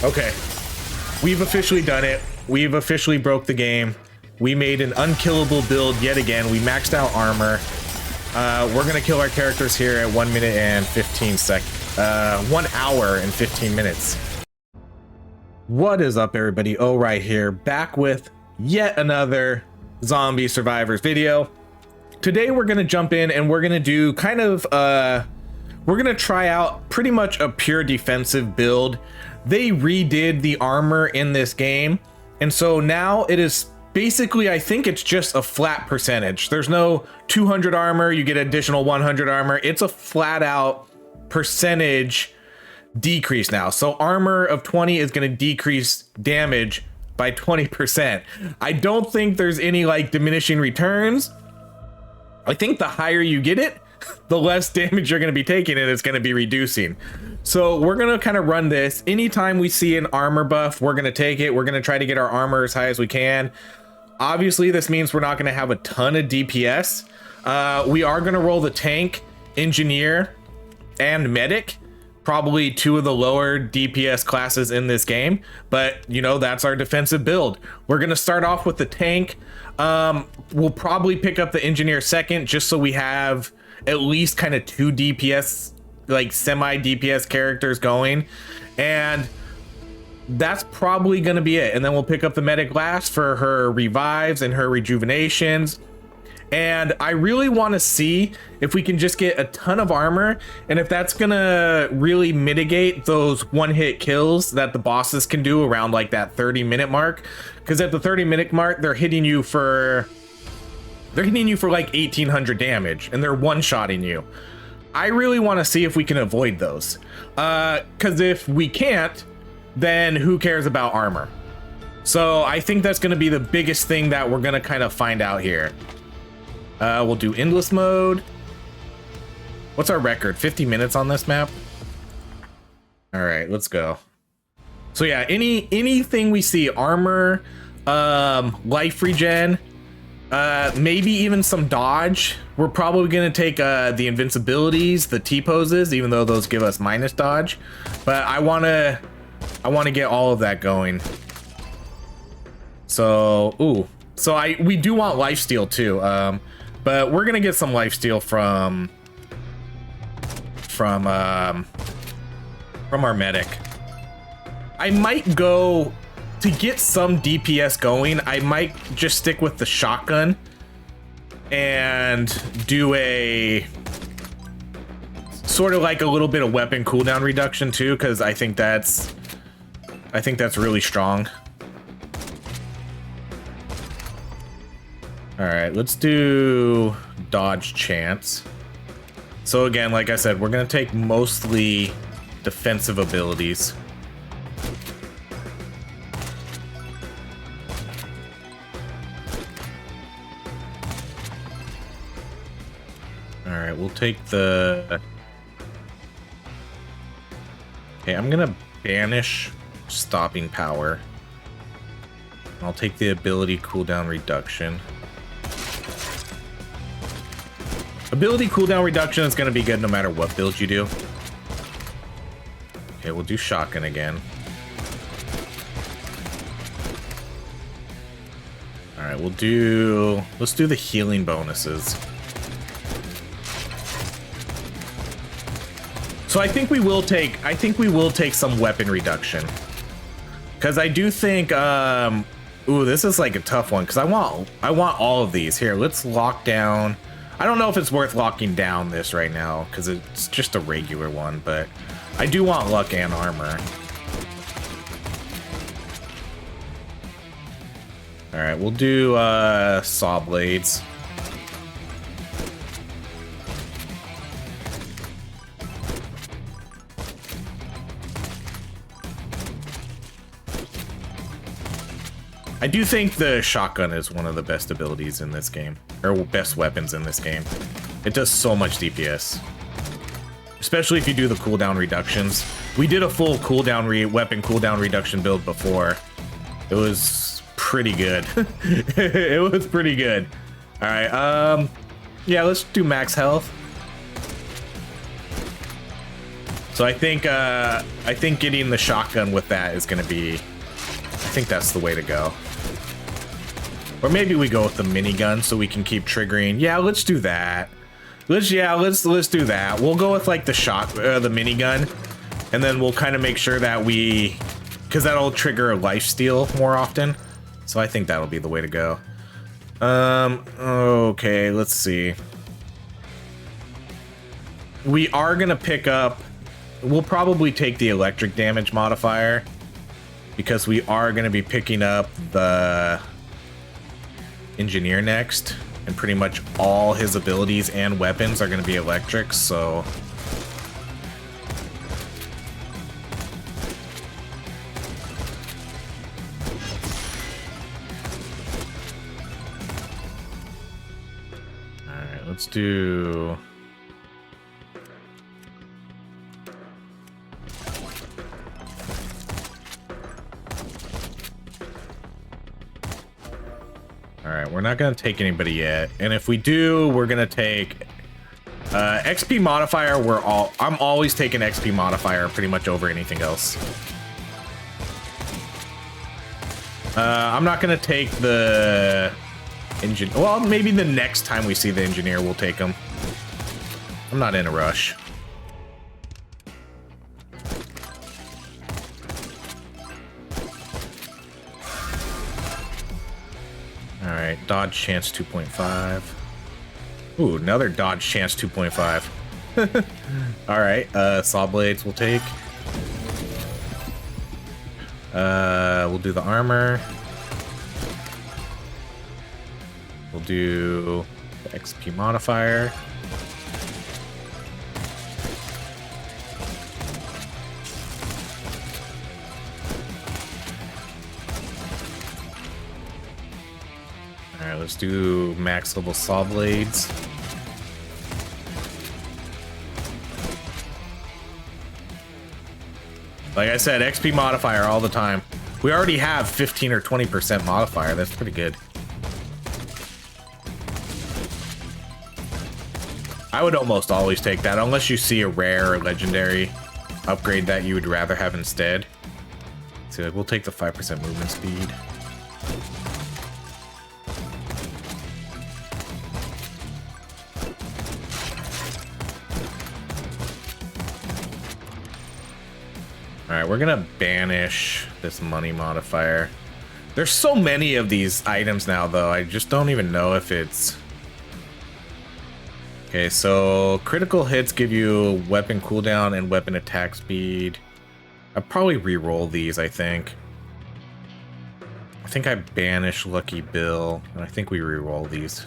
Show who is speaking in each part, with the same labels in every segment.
Speaker 1: Okay. We've officially done it. We've officially broke the game. We made an unkillable build yet again. We maxed out armor. We're gonna kill our characters here at 1 minute and 15 seconds. 1 hour and 15 minutes. What is up, everybody? Oh, right here, back with yet another zombie survivors video. Today we're gonna jump in and we're gonna do kind of we're gonna try out pretty much a pure defensive build. They redid the armor in this game, and so now it is basically, I think it's just a flat percentage. There's no 200 armor, you get additional 100 armor. It's a flat out percentage decrease now. So armor of 20 is going to decrease damage by 20%. I don't think there's any like diminishing returns. I think the higher you get it, the less damage you're going to be taking and it's going to be reducing. So we're going to kind of run this. Anytime we see an armor buff, we're going to take it. We're going to try to get our armor as high as we can. Obviously, this means we're not going to have a ton of DPS. We are going to roll the tank, engineer, and medic. Probably two of the lower DPS classes in this game, but you know, that's our defensive build. We're going to start off with the tank. We'll probably pick up the engineer second, just so we have at least kind of 2 DPS, like semi DPS characters going, and that's probably going to be it. And then we'll pick up the medic last for her revives and her rejuvenations. And I really want to see if we can just get a ton of armor, and if that's gonna really mitigate those one-hit kills that the bosses can do around like that 30-minute mark. Because at the 30-minute mark, they're hitting you for like 1800 damage, and they're one-shotting you. I really want to see if we can avoid those. Because if we can't, then who cares about armor? So I think that's gonna be the biggest thing that we're gonna kind of find out here. We'll do endless mode. What's our record? 50 minutes on this map? All right, let's go. So yeah, anything we see, armor, life regen, maybe even some dodge. We're probably gonna take the invincibilities, the T-poses, even though those give us minus dodge. But I wanna get all of that going. So, we do want lifesteal too. But we're gonna get some lifesteal from our medic. I might go to get some DPS going. I might just stick with the shotgun and do a sort of like a little bit of weapon cooldown reduction too, because I think that's really strong. All right, let's do dodge chance. So again, like I said, we're gonna take mostly defensive abilities. All right, we'll take the... Okay, I'm gonna banish stopping power. I'll take the ability cooldown reduction. Ability cooldown reduction is going to be good no matter what build you do. Okay, we'll do shotgun again. All right, let's do the healing bonuses. So I think we will take some weapon reduction. Cuz I do think ooh, this is like a tough one cuz I want all of these. Here, let's lock down. I don't know if it's worth locking down this right now because it's just a regular one, but I do want luck and armor. All right, we'll do saw blades. I do think the shotgun is one of the best abilities in this game, or best weapons in this game. It does so much DPS, especially if you do the cooldown reductions. We did a full weapon cooldown reduction build before. It was pretty good. It was pretty good. All right, yeah, let's do max health. So I think getting the shotgun with that is going to be, I think that's the way to go. Or maybe we go with the minigun so we can keep triggering. Yeah, let's do that. Let's do that. We'll go with like the the minigun, and then we'll kind of make sure that because that'll trigger a lifesteal more often. So I think that'll be the way to go. Okay, let's see. We are gonna pick up. We'll probably take the electric damage modifier because we are gonna be picking up the engineer next, and pretty much all his abilities and weapons are going to be electric, so all right, let's do we're not going to take anybody yet, and if we do, we're going to take XP modifier. I'm always taking XP modifier pretty much over anything else. I'm not going to take the engineer. Well, maybe the next time we see the engineer, we'll take him. I'm not in a rush. All right, dodge chance 2.5. Ooh, another dodge chance 2.5. All right, saw blades we'll take. We'll do the armor. We'll do the XP modifier. Alright, let's do max level saw blades. Like I said, XP modifier all the time. We already have 15 or 20% modifier. That's pretty good. I would almost always take that, unless you see a rare or legendary upgrade that you would rather have instead. So we'll take the 5% movement speed. Alright, we're gonna banish this money modifier. There's so many of these items now, though. I just don't even know if it's... Okay, so critical hits give you weapon cooldown and weapon attack speed. I'll probably re-roll these, I think. I think I banish Lucky Bill, and I think we re-roll these.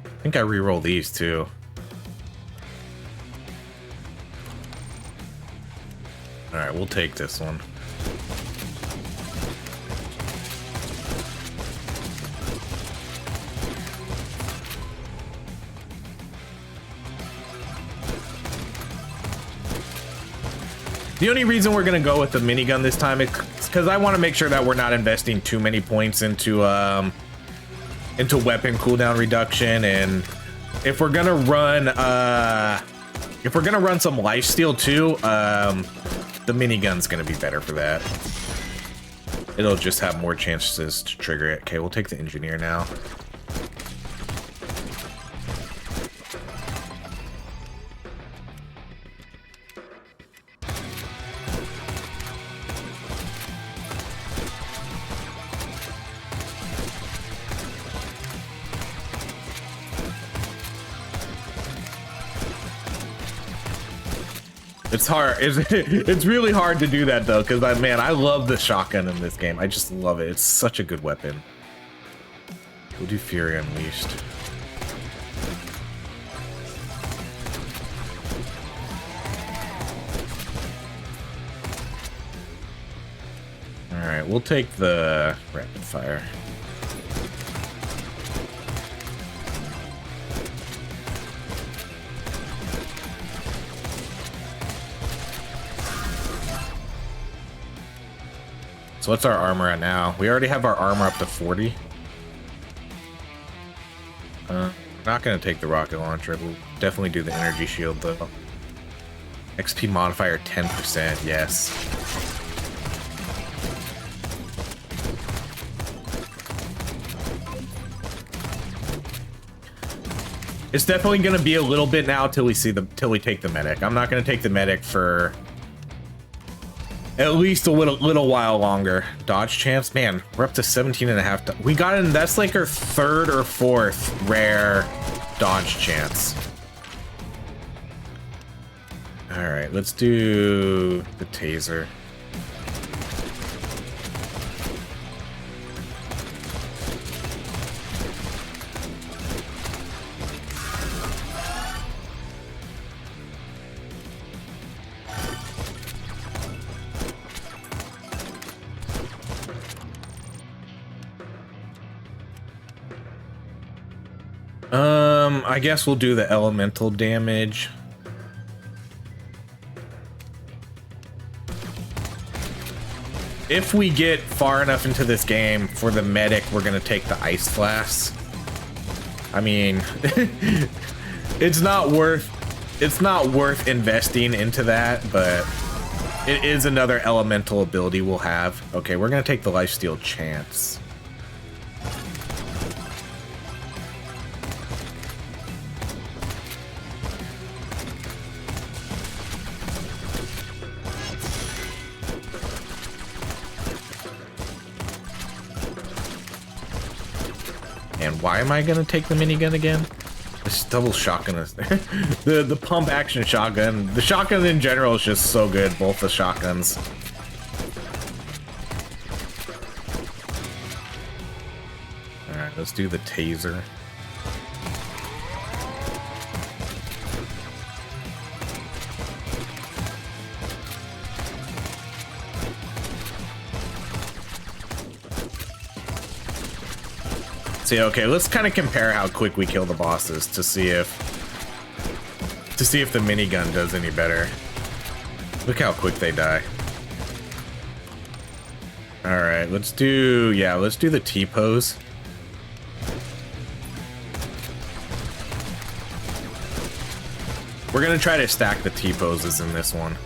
Speaker 1: I think I re-roll these, too. Alright, we'll take this one. The only reason we're gonna go with the minigun this time is because I want to make sure that we're not investing too many points into weapon cooldown reduction, and if we're gonna run some lifesteal too, the minigun's gonna be better for that. It'll just have more chances to trigger it. Okay, we'll take the engineer now. It's hard. It's really hard to do that though, because man, I love the shotgun in this game. I just love it. It's such a good weapon. We'll do Fury Unleashed. All right, we'll take the rapid fire. So what's our armor at now? We already have our armor up to 40. Not gonna take the rocket launcher. We'll definitely do the energy shield though. XP modifier 10%, yes. It's definitely gonna be a little bit now till we take the medic. I'm not gonna take the medic for at least a little while longer. Dodge chance, man, we're up to 17.5. We got in, that's like our 3rd or 4th rare dodge chance. All right, let's do the taser. I guess we'll do the elemental damage. If we get far enough into this game for the medic, we're gonna take the ice flask. I mean, it's not worth investing into that, but it is another elemental ability we'll have. Okay, we're gonna take the lifesteal chance. And why am I gonna take the minigun again? This double shotgun is the pump action shotgun. The shotgun in general is just so good, both the shotguns. Alright, let's do the taser. See, okay, let's kind of compare how quick we kill the bosses to see if the minigun does any better. Look how quick they die. All right, let's do the T-pose. We're gonna try to stack the T-poses in this one.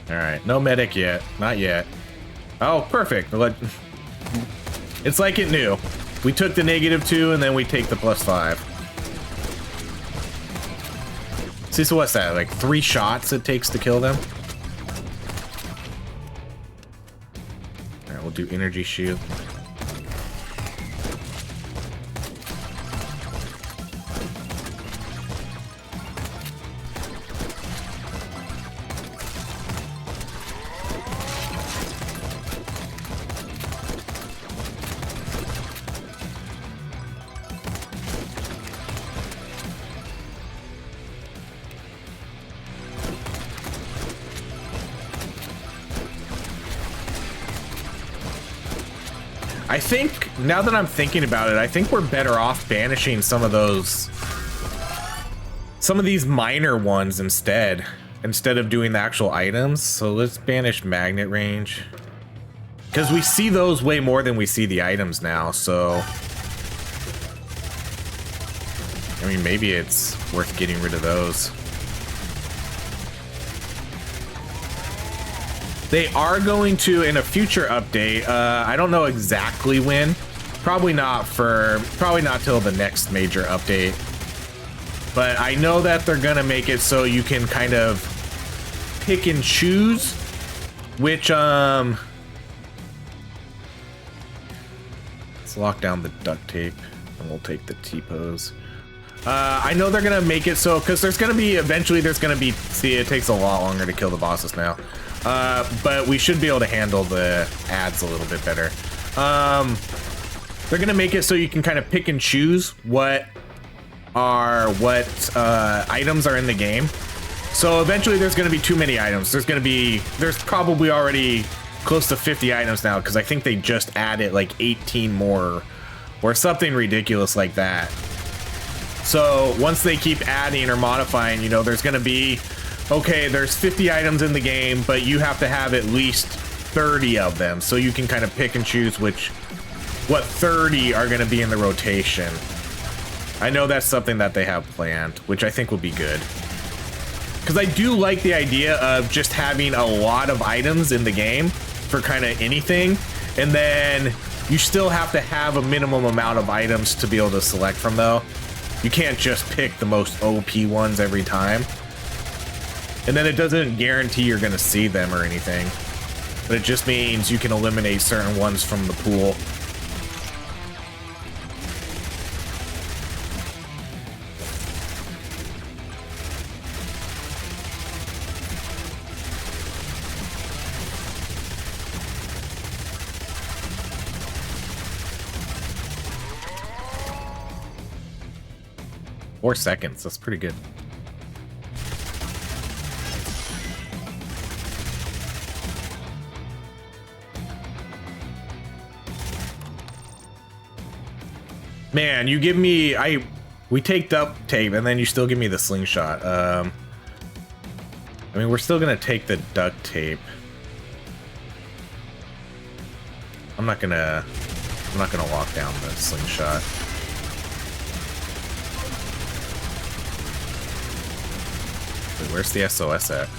Speaker 1: Alright, no medic yet. Not yet. Oh, perfect. It's like it knew. We took the -2 and then we take the +5. See, so what's that? Like 3 shots it takes to kill them? Alright, we'll do energy shield. I think, now that I'm thinking about it, I think we're better off banishing some of these minor ones instead of doing the actual items. So let's banish magnet range. Because we see those way more than we see the items now, so... I mean, maybe it's worth getting rid of those. They are going to, in a future update, I don't know exactly when, probably not till the next major update, but I know that they're gonna make it so you can kind of pick and choose which, let's lock down the duct tape and we'll take the T-pose. I know they're gonna make it so, because eventually there's gonna be, see, it takes a lot longer to kill the bosses now. But we should be able to handle the ads a little bit better. They're gonna make it so you can kind of pick and choose what items are in the game. So eventually there's gonna be too many items. There's probably already close to 50 items now, because I think they just added like 18 more or something ridiculous like that. So once they keep adding or modifying, you know, there's gonna be okay, there's 50 items in the game, but you have to have at least 30 of them, so you can kind of pick and choose what 30 are going to be in the rotation. I know that's something that they have planned, which I think will be good. Because I do like the idea of just having a lot of items in the game for kind of anything, and then you still have to have a minimum amount of items to be able to select from, though. You can't just pick the most OP ones every time. And then it doesn't guarantee you're going to see them or anything. But it just means you can eliminate certain ones from the pool. Four seconds, that's pretty good. Man, you give me, we take duct tape and then you still give me the slingshot. I mean, we're still gonna take the duct tape. I'm not gonna lock down the slingshot. Wait, where's the SOS at?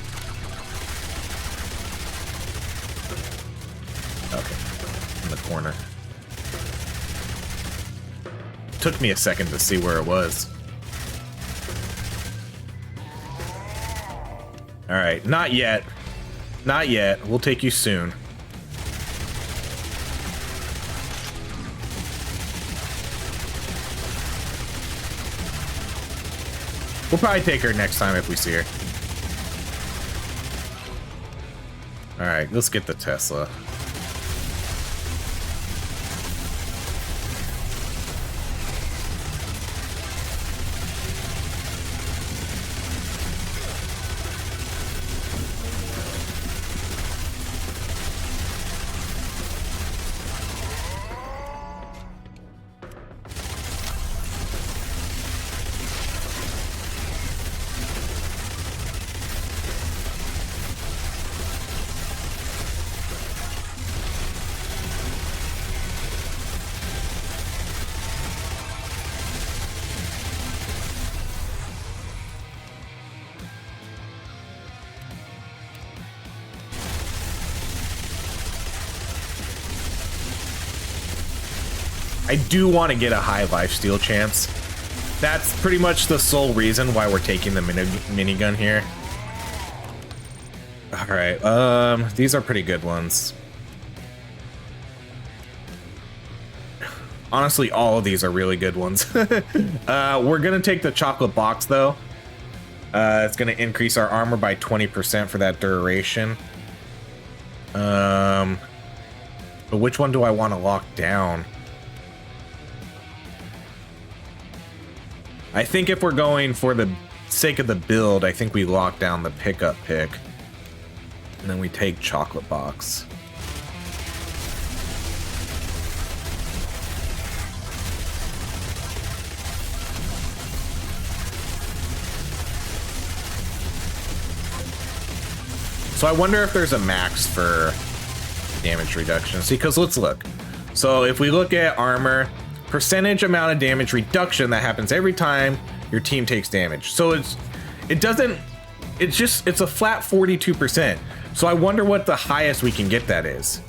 Speaker 1: Okay, in the corner. Took me a second to see where it was. All right, not yet. Not yet. We'll take you soon. We'll probably take her next time if we see her. All right, let's get the Tesla. I do want to get a high lifesteal chance. That's pretty much the sole reason why we're taking the minigun here. All right, these are pretty good ones. Honestly, all of these are really good ones. We're gonna take the chocolate box though. It's gonna increase our armor by 20% for that duration. But which one do I want to lock down? I think if we're going for the sake of the build, I think we lock down the pickup pick. And then we take chocolate box. So I wonder if there's a max for damage reduction. See, because let's look. So if we look at armor, percentage amount of damage reduction that happens every time your team takes damage. So it's a flat 42%. So I wonder what the highest we can get that is.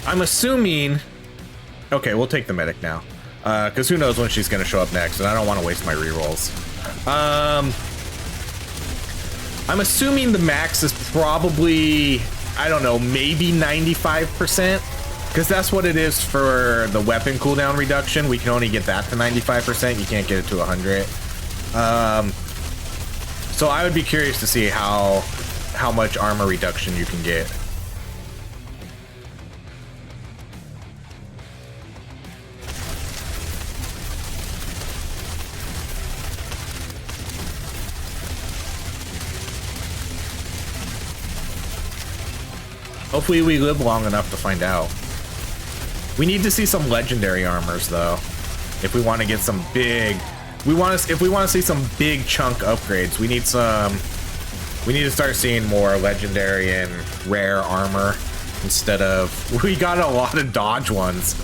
Speaker 1: I'm assuming, okay, we'll take the medic now. Because who knows when she's gonna show up next, and I don't want to waste my rerolls. I'm assuming the max is probably, I don't know, maybe 95%, because that's what it is for the weapon cooldown reduction. We can only get that to 95%. You can't get it to 100. So I would be curious to see how much armor reduction you can get. Hopefully we live long enough to find out. We need to see some legendary armors though, if we want to get some big if we want to see some big chunk upgrades, we need to start seeing more legendary and rare armor instead of, we got a lot of dodge ones.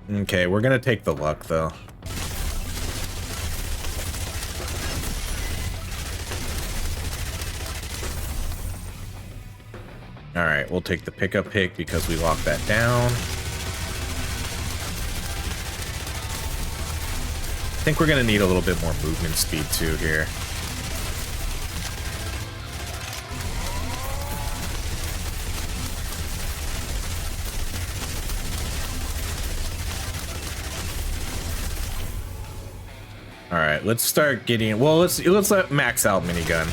Speaker 1: Okay, we're gonna take the luck though. All right, we'll take the pickup pick because we locked that down. I think we're gonna need a little bit more movement speed too here. All right, let's start getting, well, let's max out minigun.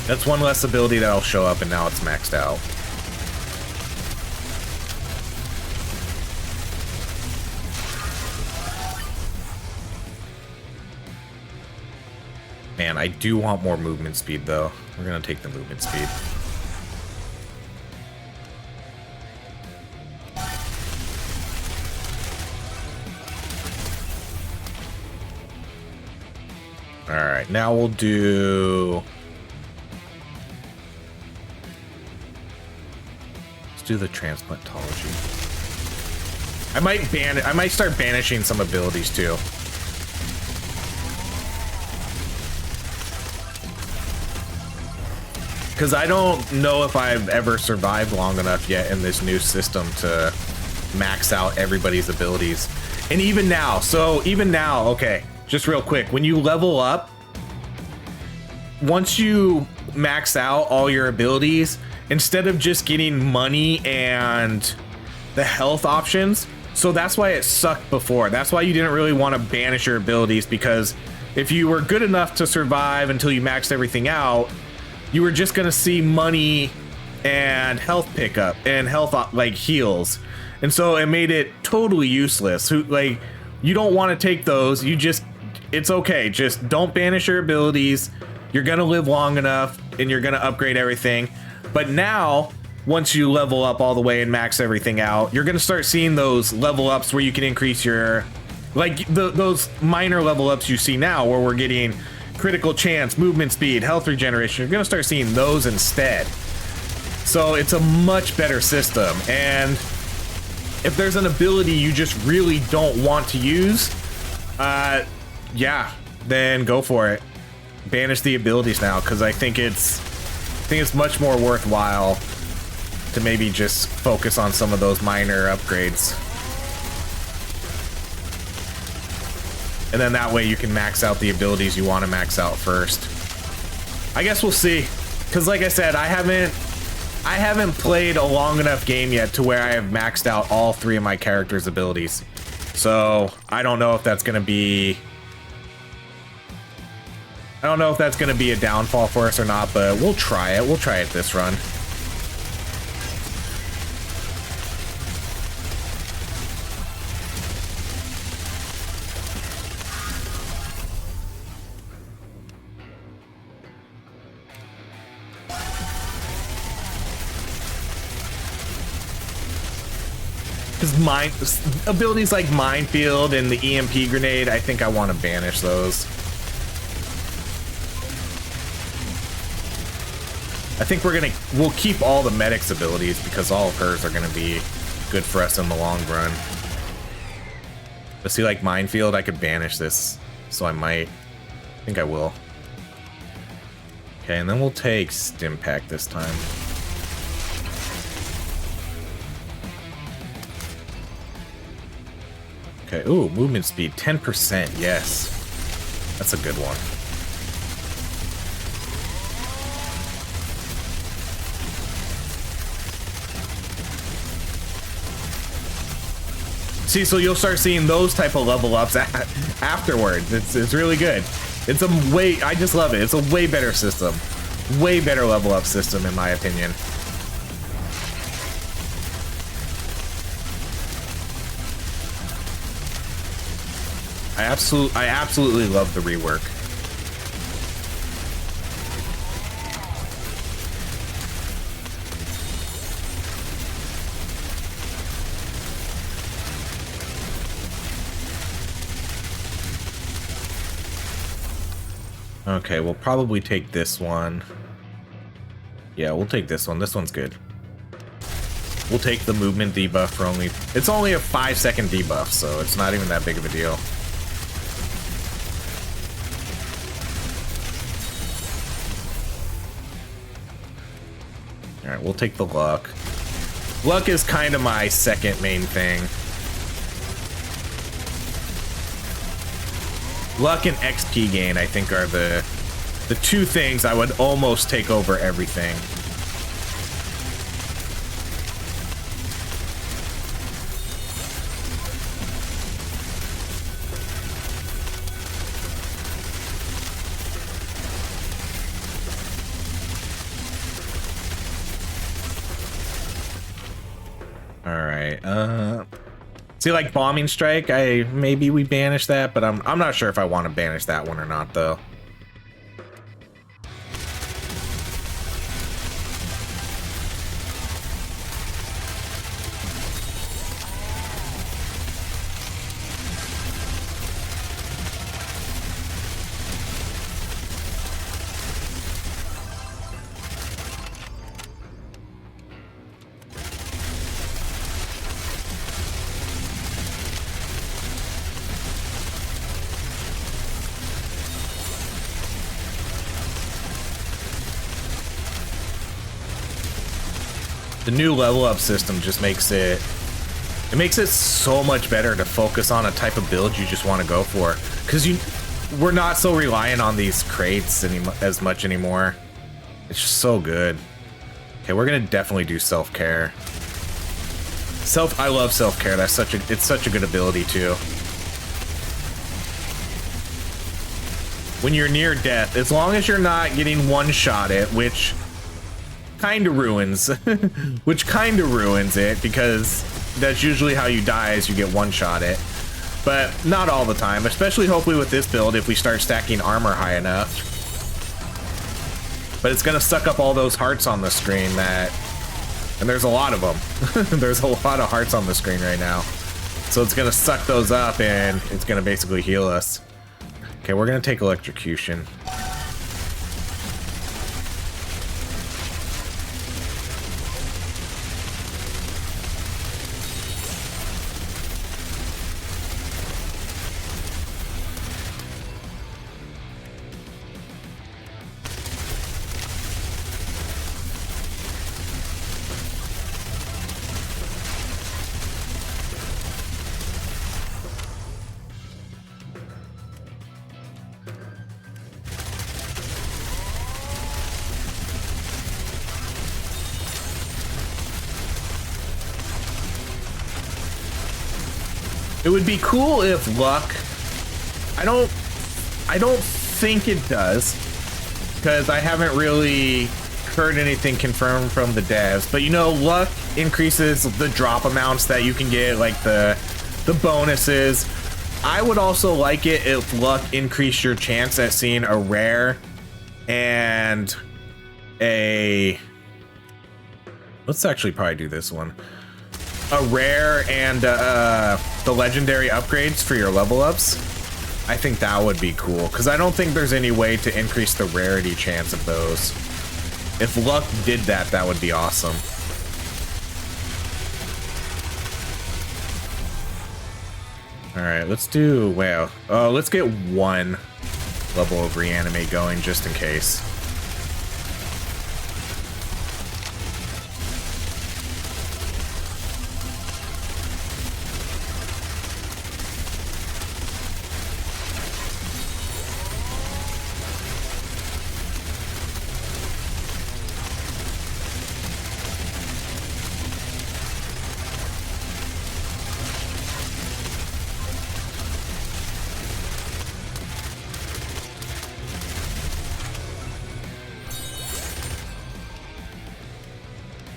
Speaker 1: That's one less ability that'll show up, and now it's maxed out. Man, I do want more movement speed, though. We're gonna take the movement speed. All right, now we'll do... do the transplantology. I might start banishing some abilities too. Because I don't know if I've ever survived long enough yet in this new system to max out everybody's abilities. And even now, okay, just real quick, when you level up, once you max out all your abilities, instead of just getting money and the health options, so that's why it sucked before. That's why you didn't really want to banish your abilities, because if you were good enough to survive until you maxed everything out, you were just gonna see money and health pickup and health like heals, and so it made it totally useless. Like, you don't want to take those. It's okay. Just don't banish your abilities. You're gonna live long enough, and you're gonna upgrade everything. But now, once you level up all the way and max everything out, you're gonna start seeing those level ups where you can increase your, like those minor level ups you see now, where we're getting critical chance, movement speed, health regeneration. You're gonna start seeing those instead. So it's a much better system. And if there's an ability you just really don't want to use, yeah, then go for it. Banish the abilities now, because I think it's much more worthwhile to maybe just focus on some of those minor upgrades. And then that way you can max out the abilities you want to max out first. I guess we'll see. Because like I said, I haven't played a long enough game yet to where I have maxed out all 3 of my characters' abilities. So I don't know if that's going to be... I don't know if that's going to be a downfall for us or not, but we'll try it. We'll try it this run. Because abilities like Minefield and the EMP grenade, I think I want to banish those. I think we'll keep all the medic's abilities because all of hers are gonna be good for us in the long run. But see, like Minefield, I could banish this, so I might. I think I will. Okay, and then we'll take Stim Pack this time. Okay, ooh, movement speed, 10%, yes. That's a good one. See, so you'll start seeing those type of level ups afterwards. It's really good. It's a way, I just love it. It's a way better system. Way better level up system in my opinion. I absolutely love the rework. Okay, we'll probably take this one. Yeah, we'll take this one. This one's good. We'll take the movement debuff for only... It's only a 5-second debuff, so it's not even that big of a deal. Alright, we'll take the luck. Luck is kind of my second main thing. Luck and XP gain, I think, are the two things I would almost take over everything. See, like bombing strike, maybe we banish that, but I'm not sure if I want to banish that one or not, though. The new level up system just makes it so much better to focus on a type of build you just want to go for, because we're not so reliant on these crates as much anymore. It's just so good. Okay, we're gonna definitely do self-care. I love self-care. It's such a good ability too. When you're near death, as long as you're not getting one-shotted, which kind of ruins it, because that's usually how you die, is you get one-shotted, but not all the time, especially hopefully with this build if we start stacking armor high enough. But it's gonna suck up all those hearts on the screen and there's a lot of them. There's a lot of hearts on the screen right now, so it's gonna suck those up and it's gonna basically heal us. Okay, we're gonna take electrocution. It would be cool if luck... I don't think it does, because I haven't really heard anything confirmed from the devs. But you know, luck increases the drop amounts that you can get, like the bonuses. I would also like it if luck increased your chance at seeing a rare and a... Let's actually probably do this one. A rare and the legendary upgrades for your level ups. I think that would be cool, because I don't think there's any way to increase the rarity chance of those. If luck did that, that would be awesome. All right, let's do, wow. Let's get one level of reanimate going just in case.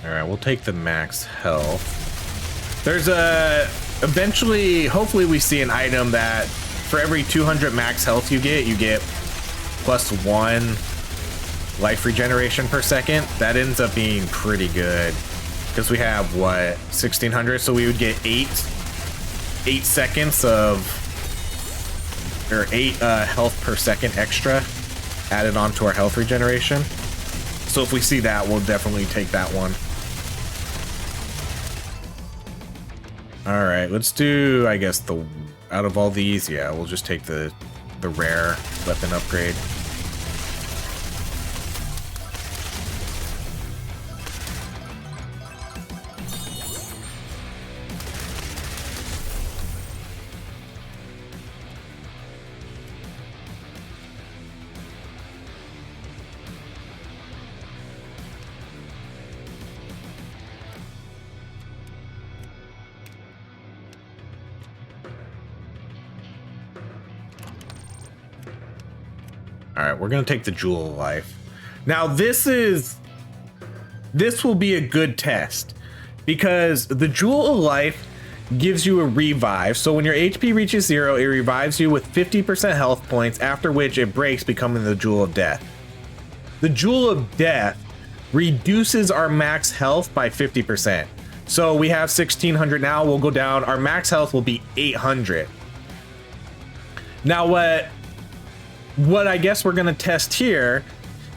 Speaker 1: Alright, we'll take the max health. There's eventually, hopefully we see an item that for every 200 max health you get +1 life regeneration per second. That ends up being pretty good, because we have, what, 1600? So we would get 8 seconds of, or 8 health per second extra added onto our health regeneration. So if we see that, we'll definitely take that one. All right, let's do, I guess, the out of all these, yeah, we'll just take the rare weapon upgrade. All right, we're gonna take the Jewel of Life. Now this will be a good test because the Jewel of Life gives you a revive. So when your HP reaches 0, it revives you with 50% health points, after which it breaks, becoming the Jewel of Death. The Jewel of Death reduces our max health by 50%. So we have 1600 now, we'll go down, our max health will be 800. Now what I guess we're gonna test here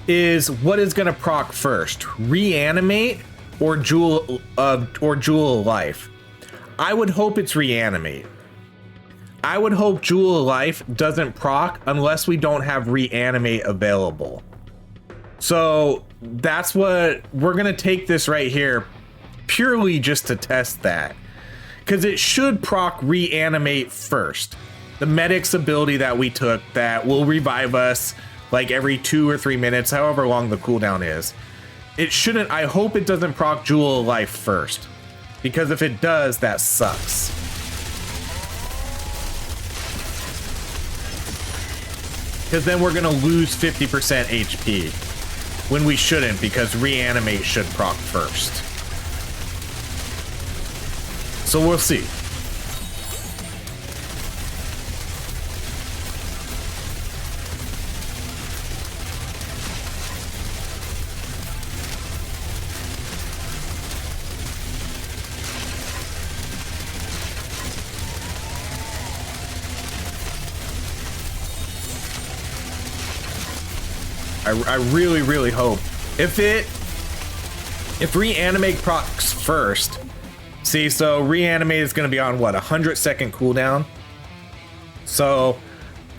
Speaker 1: is what is gonna proc first, Reanimate or Jewel of Life. I would hope it's Reanimate. I would hope Jewel of Life doesn't proc unless we don't have Reanimate available. So that's what we're gonna take this right here, purely just to test that, because it should proc Reanimate first. The medic's ability that we took that will revive us like every 2 or 3 minutes, however long the cooldown is. It shouldn't, I hope it doesn't proc Jewel of Life first, because if it does, that sucks. Because then we're gonna lose 50% HP when we shouldn't, because Reanimate should proc first. So we'll see. I really hope if Reanimate procs first. See, so Reanimate is going to be on what, 100-second cooldown. So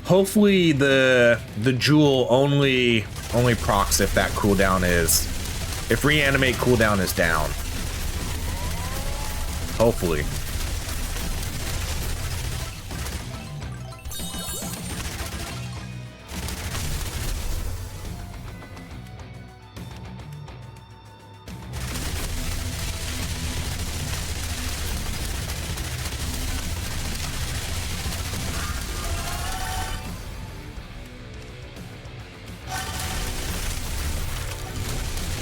Speaker 1: hopefully the Jewel only procs if that cooldown is, if Reanimate cooldown is down. Hopefully.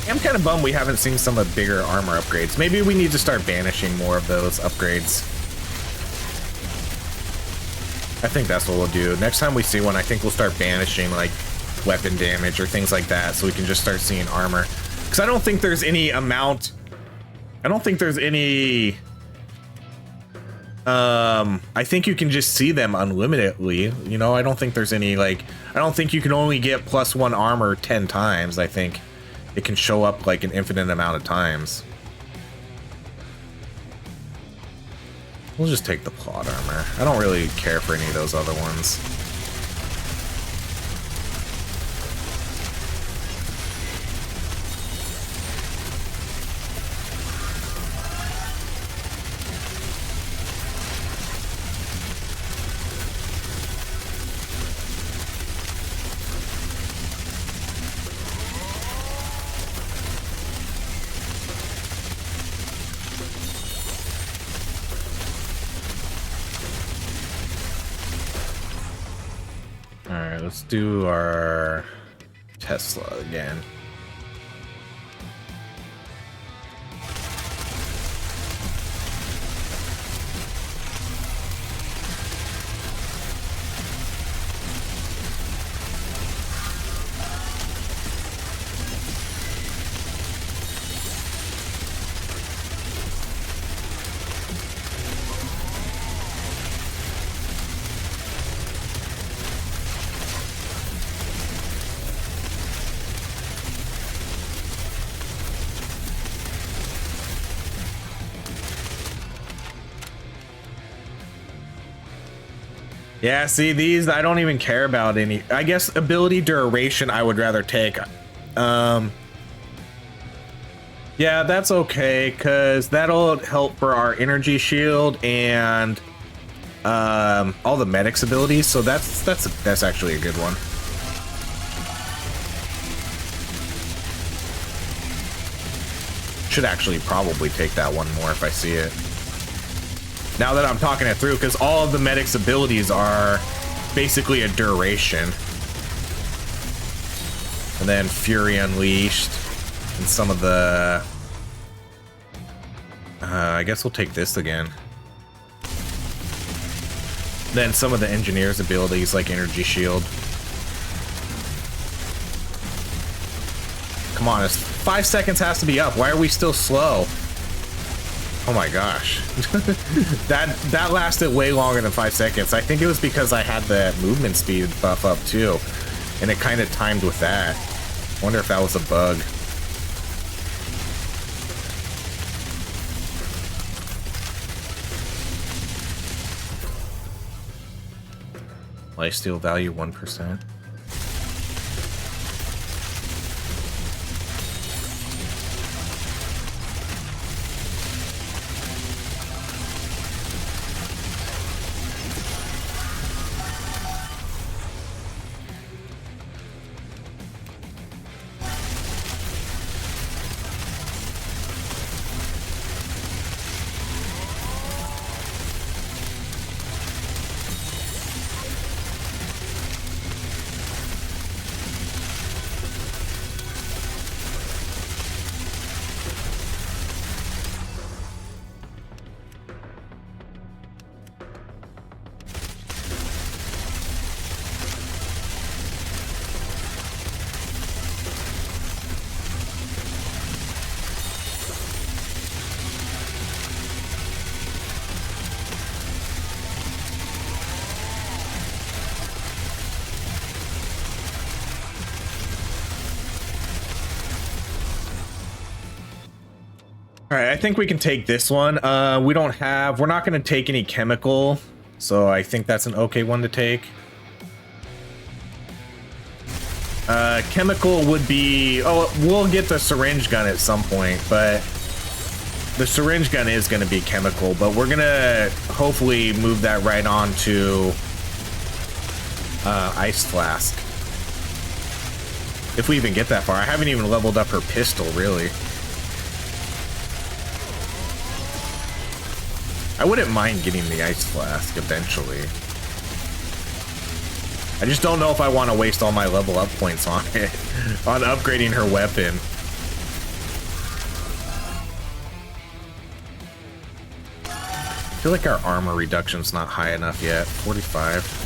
Speaker 1: I'm kind of bummed we haven't seen some of the bigger armor upgrades. Maybe we need to start banishing more of those upgrades. I think that's what we'll do. Next time we see one, I think we'll start banishing like weapon damage or things like that, so we can just start seeing armor. Because I don't think there's any amount. I don't think there's any. I think you can just see them unlimitedly. You know, I don't think there's any like. I don't think you can only get +1 armor 10 times. I think it can show up like an infinite amount of times. We'll just take the plot armor. I don't really care for any of those other ones. Let's do our Tesla again. Yeah, see, these, I don't even care about any. I guess ability duration I would rather take. Yeah, that's okay, because that'll help for our energy shield and all the medics abilities, so that's actually a good one. Should actually probably take that one more if I see it. Now that I'm talking it through, because all of the medics abilities are basically a duration. And then Fury Unleashed and some of the I guess we'll take this again. Then some of the engineers abilities like energy shield. Come on, it's 5 seconds has to be up. Why are we still slow? Oh my gosh. that lasted way longer than 5 seconds. I think it was because I had the movement speed buff up too, and it kind of timed with that. Wonder if that was a bug. Lifesteal value 1%. All right, I think we can take this one. We're not going to take any chemical, so I think that's an okay one to take. Chemical would be, we'll get the syringe gun at some point, but the syringe gun is going to be chemical, but we're going to hopefully move that right on to ice flask. If we even get that far. I haven't even leveled up her pistol, really. I wouldn't mind getting the ice flask eventually. I just don't know if I want to waste all my level up points on it, on upgrading her weapon. I feel like our armor reduction's not high enough yet. 45.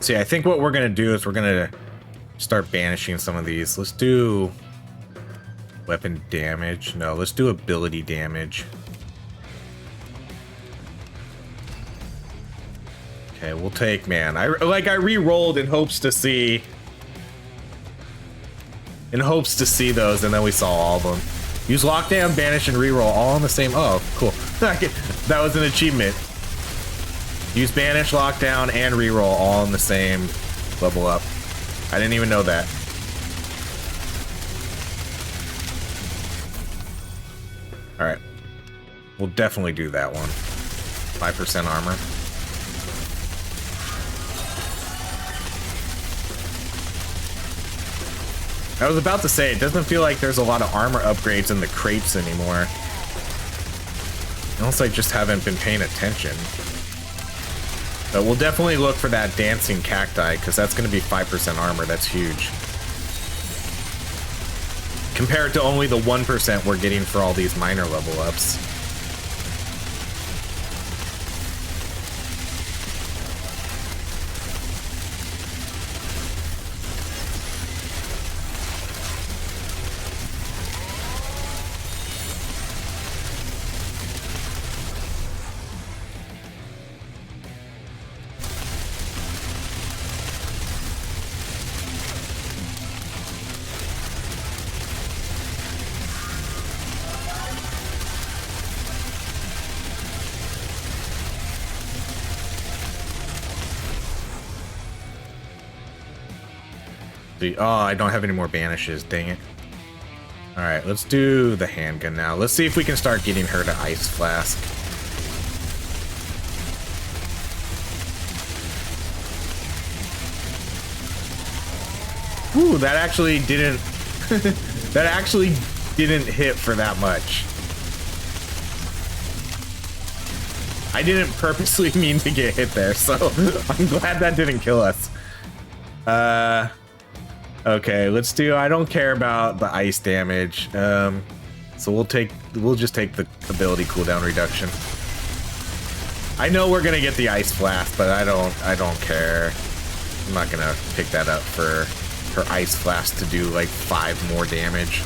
Speaker 1: See, I think what we're going to do is we're going to start banishing some of these. Let's do weapon damage. No, let's do ability damage. Okay, we'll take, man. I re-rolled in hopes to see those, and then we saw all of them. Use lockdown, banish, and re-roll all on the same. Oh, cool. That was an achievement. Use banish, lockdown, and reroll all in the same level up. I didn't even know that. All right, we'll definitely do that one. 5% armor. I was about to say, it doesn't feel like there's a lot of armor upgrades in the crates anymore. Unless I just haven't been paying attention. But we'll definitely look for that dancing cacti, because that's going to be 5% armor. That's huge. Compared to only the 1% we're getting for all these minor level ups. Oh, I don't have any more banishes, dang it. Alright, let's do the handgun now. Let's see if we can start getting her to Ice Flask. Ooh, that actually didn't... that actually didn't hit for that much. I didn't purposely mean to get hit there, so I'm glad that didn't kill us. Okay, let's do, I don't care about the ice damage. So we'll just take the ability cooldown reduction. I know we're gonna get the ice flask, but I don't care. I'm not gonna pick that up for her ice flask to do like 5 more damage.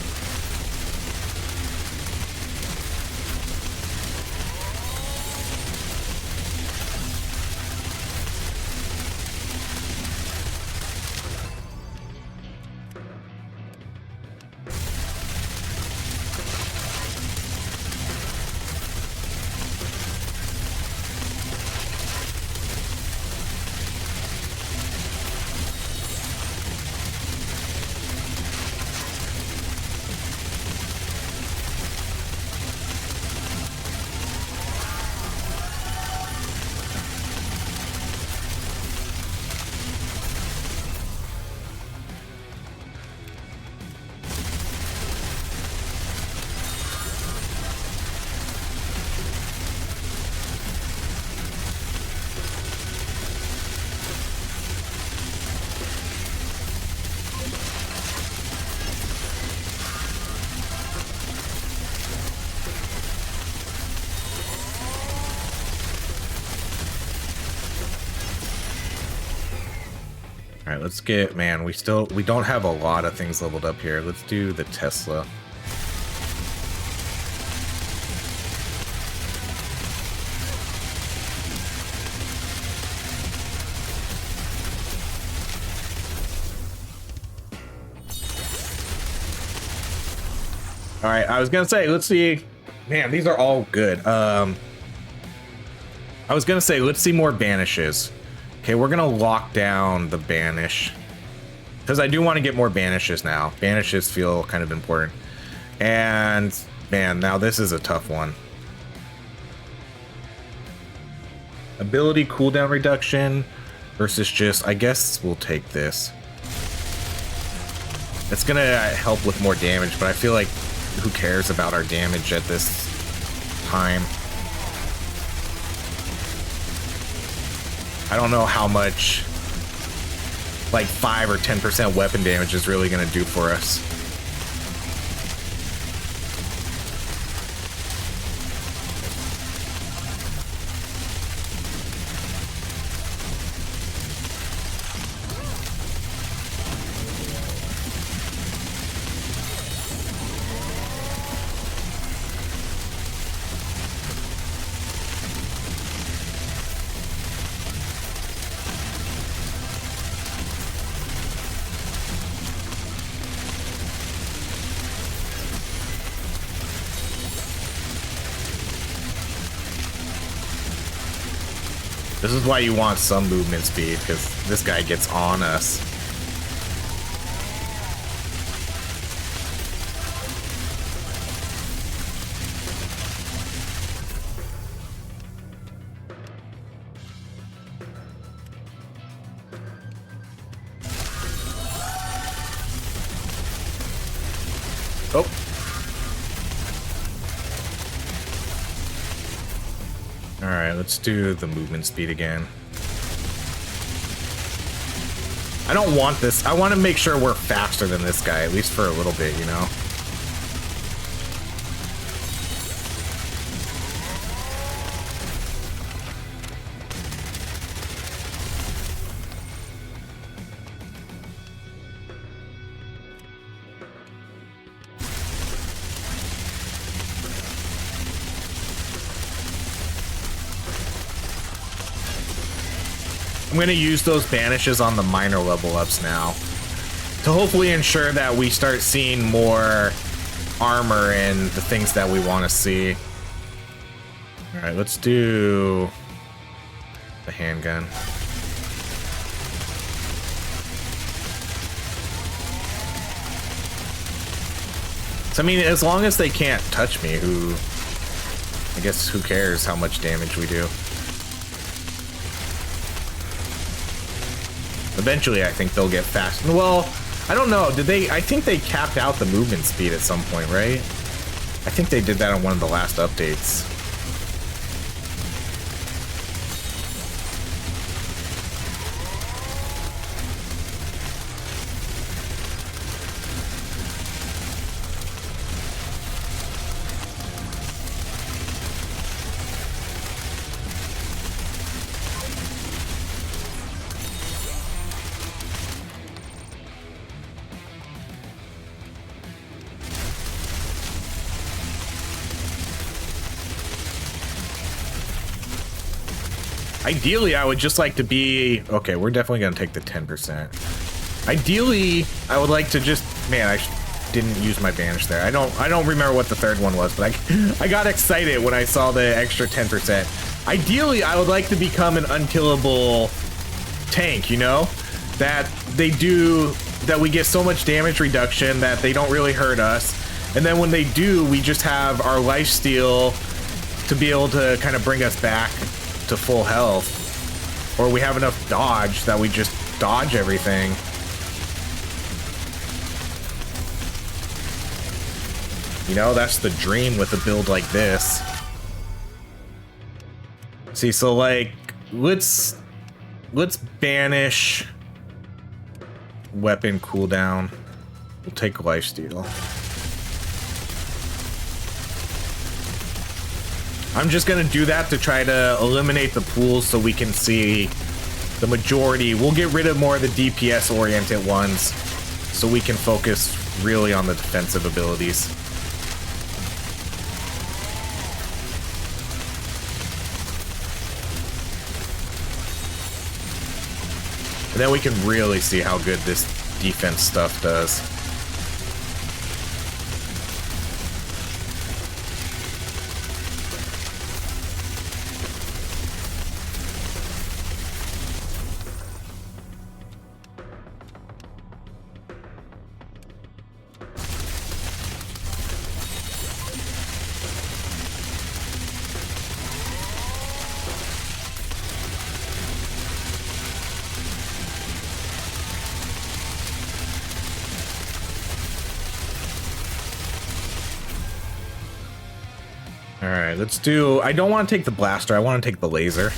Speaker 1: Alright, let's get, man, we don't have a lot of things leveled up here. Let's do the Tesla. Alright, I was gonna say, let's see. Man, these are all good. I was gonna say, let's see more banishes. Okay, we're gonna lock down the banish, because I do want to get more banishes now. Banishes feel kind of important. And man, now this is a tough one. Ability cooldown reduction versus just, I guess we'll take this. It's gonna help with more damage, but I feel like who cares about our damage at this time? I don't know how much like 5 or 10% weapon damage is really going to do for us. This is why you want some movement speed, because this guy gets on us. Oh. All right, let's do the movement speed again. I don't want this. I want to make sure we're faster than this guy, at least for a little bit, you know? I'm going to use those banishes on the minor level ups now to hopefully ensure that we start seeing more armor and the things that we want to see. All right, let's do the handgun. So, I mean, as long as they can't touch me, I guess who cares how much damage we do. Eventually, I think they'll get fast. Well, I don't know. Did they? I think they capped out the movement speed at some point, right? I think they did that on one of the last updates. Ideally, I would just like to be... Okay, we're definitely going to take the 10%. Ideally, I would like to just... Man, I didn't use my banish there. I don't remember what the third one was, but I got excited when I saw the extra 10%. Ideally, I would like to become an unkillable tank, you know? That they do... That we get so much damage reduction that they don't really hurt us. And then when they do, we just have our lifesteal to be able to kind of bring us back to full health, or we have enough dodge that we just dodge everything. You know, that's the dream with a build like this. See, so like, let's banish weapon cooldown. We'll take lifesteal. I'm just gonna do that to try to eliminate the pools so we can see the majority. We'll get rid of more of the DPS oriented ones so we can focus really on the defensive abilities. And then we can really see how good this defense stuff does. Alright, let's do... I don't want to take the blaster, I want to take the laser.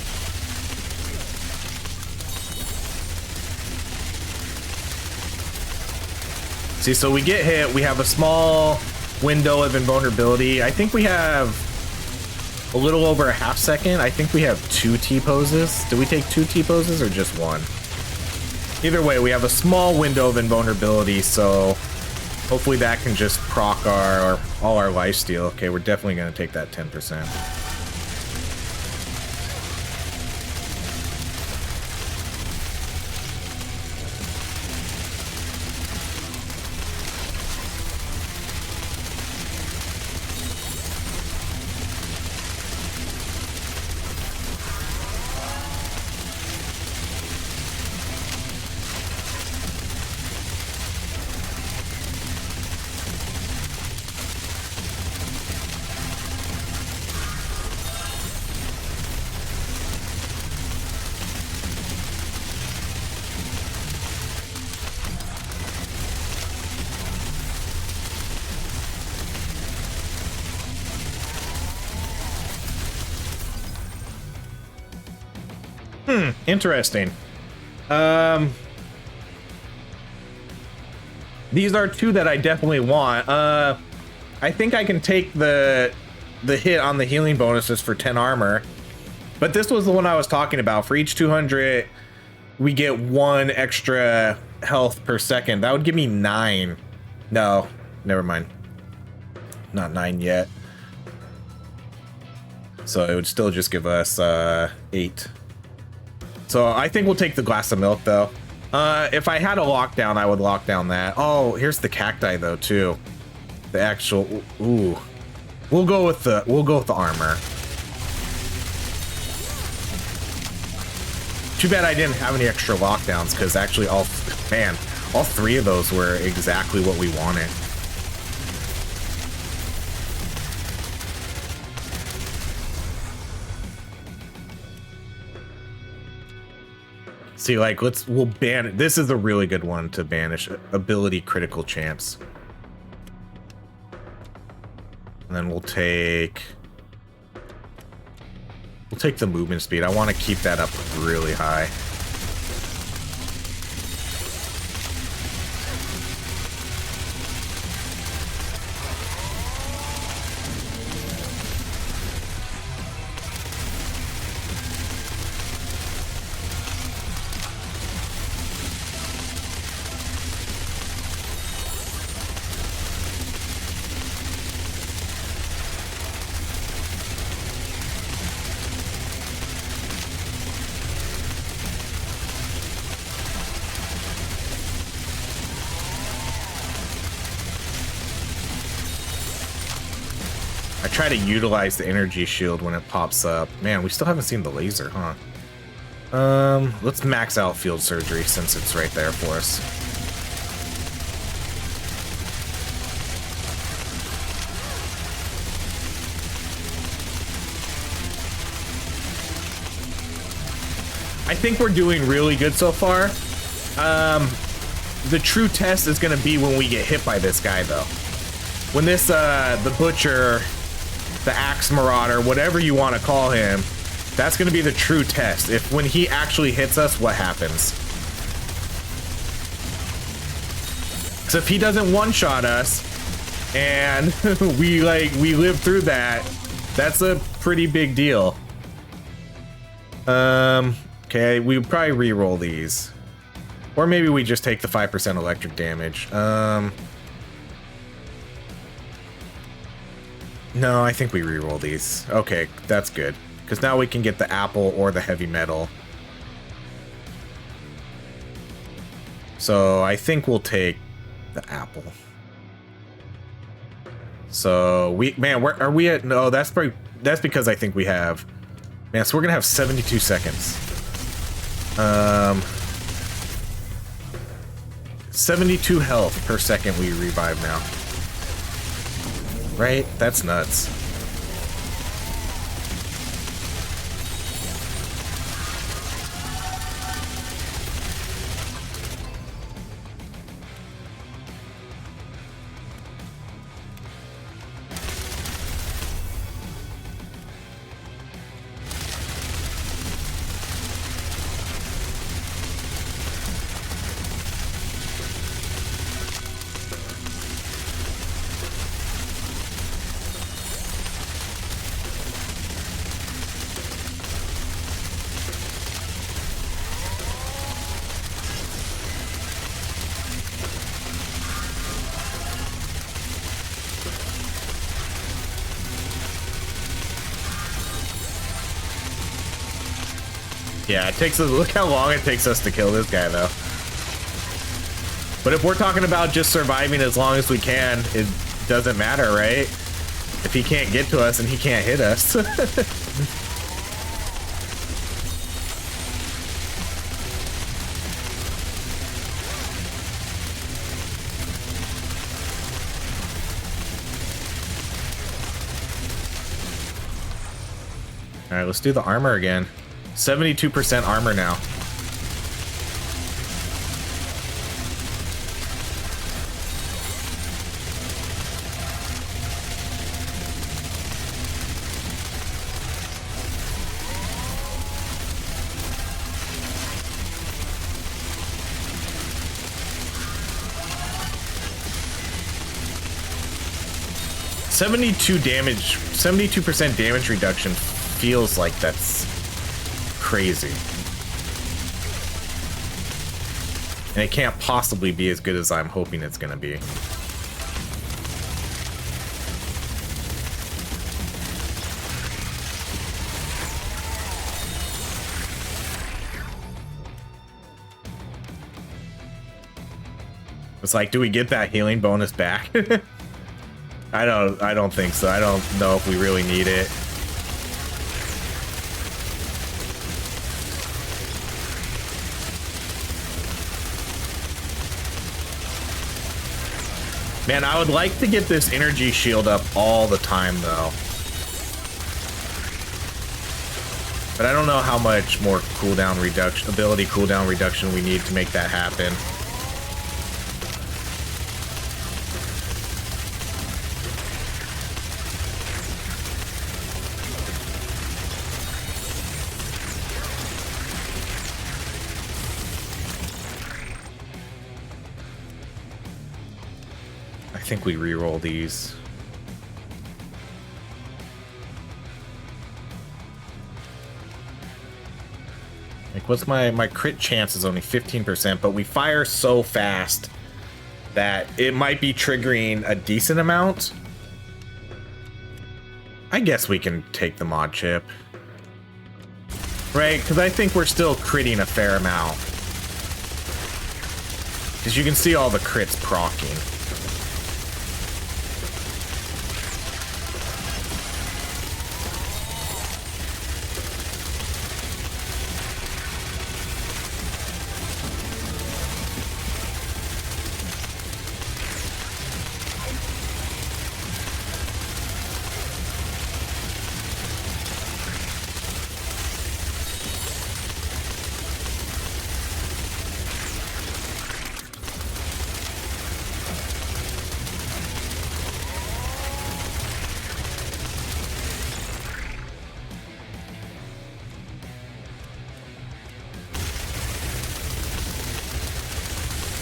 Speaker 1: See, so we get hit, we have a small window of invulnerability. I think we have a little over a half second. I think we have 2 T-poses. Did we take 2 T-poses or just 1? Either way, we have a small window of invulnerability, so hopefully that can just proc all our lifesteal. Okay, we're definitely going to take that 10%. Interesting. These are two that I definitely want. I think I can take the hit on the healing bonuses for 10 armor. But this was the one I was talking about. For each 200, we get 1 extra health per second. That would give me 9. No, never mind. Not 9 yet. So it would still just give us 8. So I think we'll take the glass of milk though. If I had a lockdown, I would lock down that. Oh, here's the cacti though too. The actual, ooh. We'll go with the armor. Too bad I didn't have any extra lockdowns, because actually all 3 of those were exactly what we wanted. See, like, we'll ban it. This is a really good one to banish ability critical chance. And then we'll take the movement speed. I want to keep that up really high. Try to utilize the energy shield when it pops up. Man, we still haven't seen the laser, huh? Let's max out field surgery since it's right there for us. I think we're doing really good so far. The true test is gonna be when we get hit by this guy though. When this, the butcher, the axe marauder, whatever you want to call him, that's going to be the true test. If when he actually hits us, what happens? So if he doesn't one-shot us and we live through that, that's a pretty big deal. Okay, we would probably re-roll these. Or maybe we just take the 5% electric damage. No, I think we re-roll these. Okay, that's good. Because now we can get the apple or the heavy metal. So I think we'll take the apple. So where are we at? No, that's because I think we have. Man, so we're gonna have 72 seconds. 72 health per second we revive now. Right? That's nuts. Yeah, it takes us, look how long it takes us to kill this guy though. But if we're talking about just surviving as long as we can, it doesn't matter, right? If he can't get to us and he can't hit us. All right, let's do the armor again. 72% armor now. 72 damage, 72% damage reduction feels like that's crazy. And it can't possibly be as good as I'm hoping it's gonna be. It's like, do we get that healing bonus back? I don't think so. I don't know if we really need it. Man, I would like to get this energy shield up all the time though. But I don't know how much more cooldown reduction, ability cooldown reduction we need to make that happen. I think we re-roll these. Like, what's my crit chance is only 15%, but we fire so fast that it might be triggering a decent amount. I guess we can take the mod chip. Right, because I think we're still critting a fair amount. Because you can see all the crits proccing.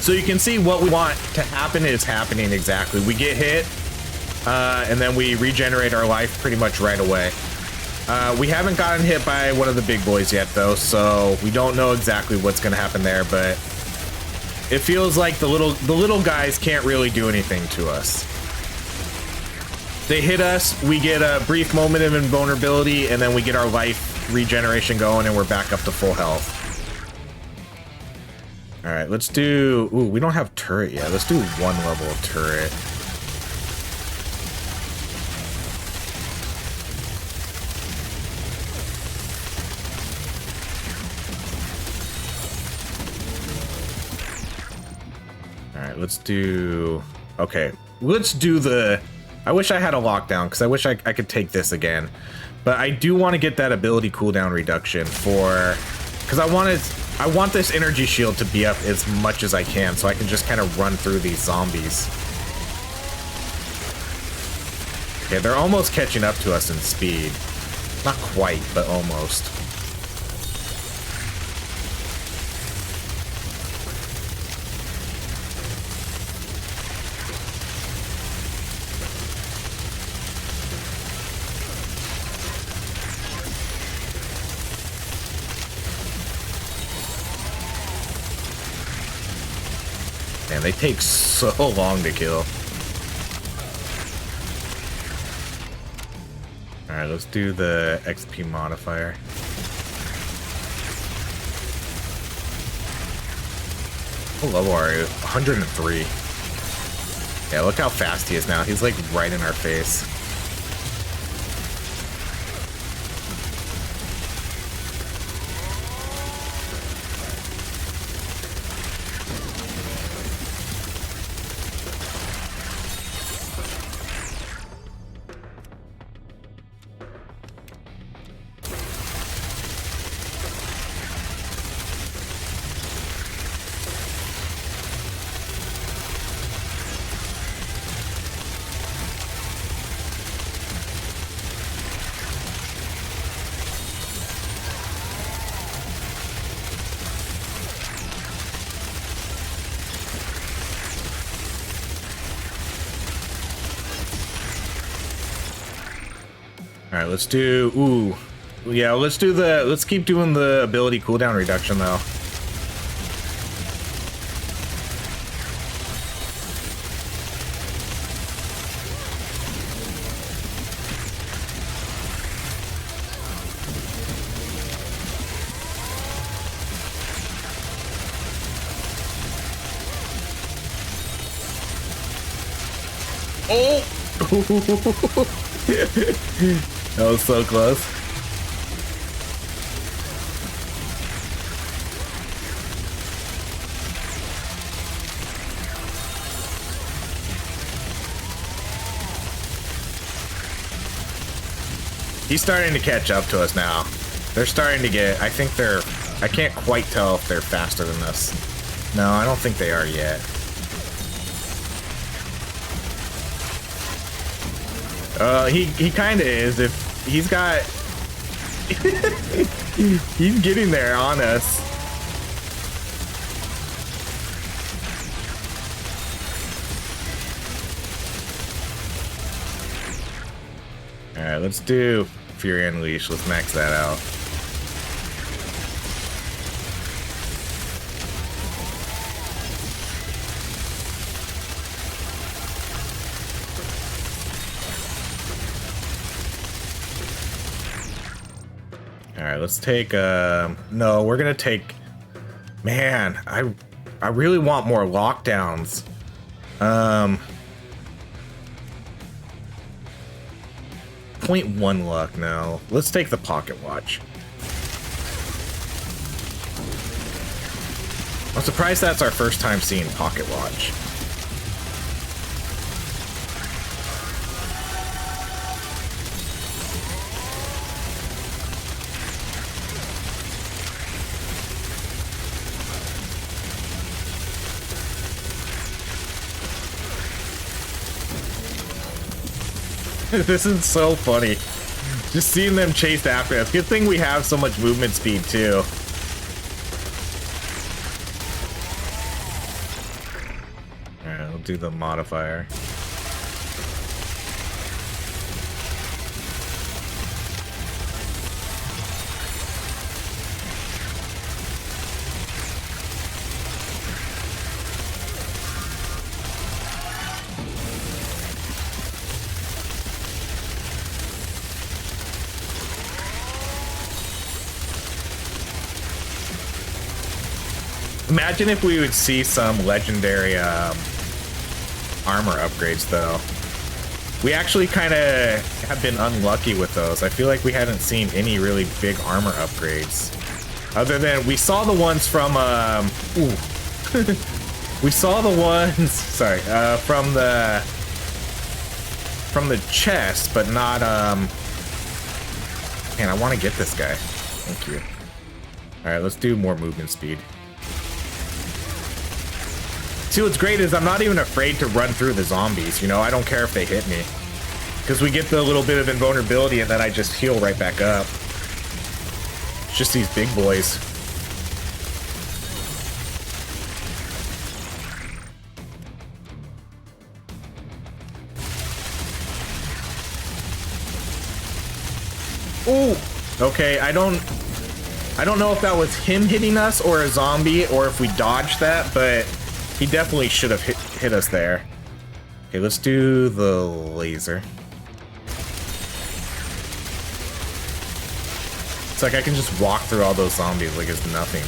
Speaker 1: So you can see what we want to happen is happening exactly. We get hit, and then we regenerate our life pretty much right away. We haven't gotten hit by one of the big boys yet, though, so we don't know exactly what's going to happen there. But it feels like the little guys can't really do anything to us. They hit us, we get a brief moment of invulnerability, and then we get our life regeneration going, and we're back up to full health. All right, let's do... Ooh, we don't have turret yet. Let's do one level of turret. All right, let's do... Okay, let's do the... I wish I had a lockdown, because I wish I could take this again. But I do want to get that ability cooldown reduction for... Because I want this energy shield to be up as much as I can, so I can just kind of run through these zombies. Okay, they're almost catching up to us in speed. Not quite, but almost. Man, they take so long to kill. Alright, let's do the XP modifier. What level are you? 103. Yeah, look how fast he is now. He's like right in our face. All right, let's do. Ooh, yeah, let's do the. Let's keep doing the ability cooldown reduction though. Oh! That was so close. He's starting to catch up to us now. They're starting to get, I think they're, I can't quite tell if they're faster than us. No, I don't think they are yet. He kind of is. If he's got, he's getting there on us. All right, let's do Fury Unleash. Let's max that out. Alright, let's take, no, we're gonna take, man, I really want more lockdowns. 0.1 luck, no. Let's take the pocket watch. I'm surprised that's our first time seeing pocket watch. This is so funny. Just seeing them chase after us. Good thing we have so much movement speed too. Alright, we'll do the modifier. Imagine if we would see some legendary armor upgrades, though. We actually kind of have been unlucky with those. I feel like we hadn't seen any really big armor upgrades. Other than, we saw the ones from, we saw the ones, sorry, from the chest, but not, man, I want to get this guy. Thank you. All right, let's do more movement speed. See, what's great is I'm not even afraid to run through the zombies, you know? I don't care if they hit me. Because we get the little bit of invulnerability and then I just heal right back up. It's just these big boys. Ooh! Okay, I don't know if that was him hitting us or a zombie or if we dodged that, but he definitely should have hit us there. Okay, let's do the laser. It's like I can just walk through all those zombies like it's nothing.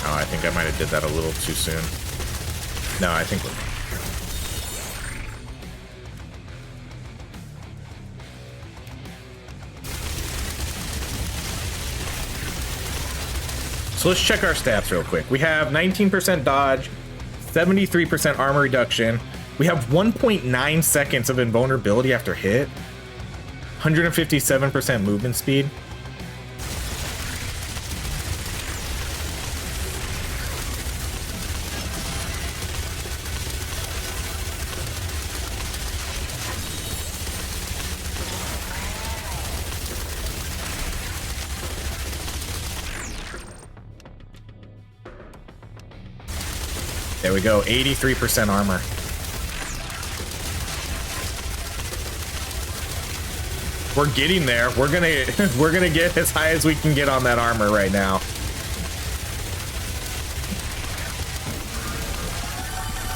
Speaker 1: Oh, I think I might have did that a little too soon. No, I think we're... So let's check our stats real quick. We have 19% dodge, 73% armor reduction. We have 1.9 seconds of invulnerability after hit, 157% movement speed. There we go, 83% armor. We're getting there. We're gonna get as high as we can get on that armor right now.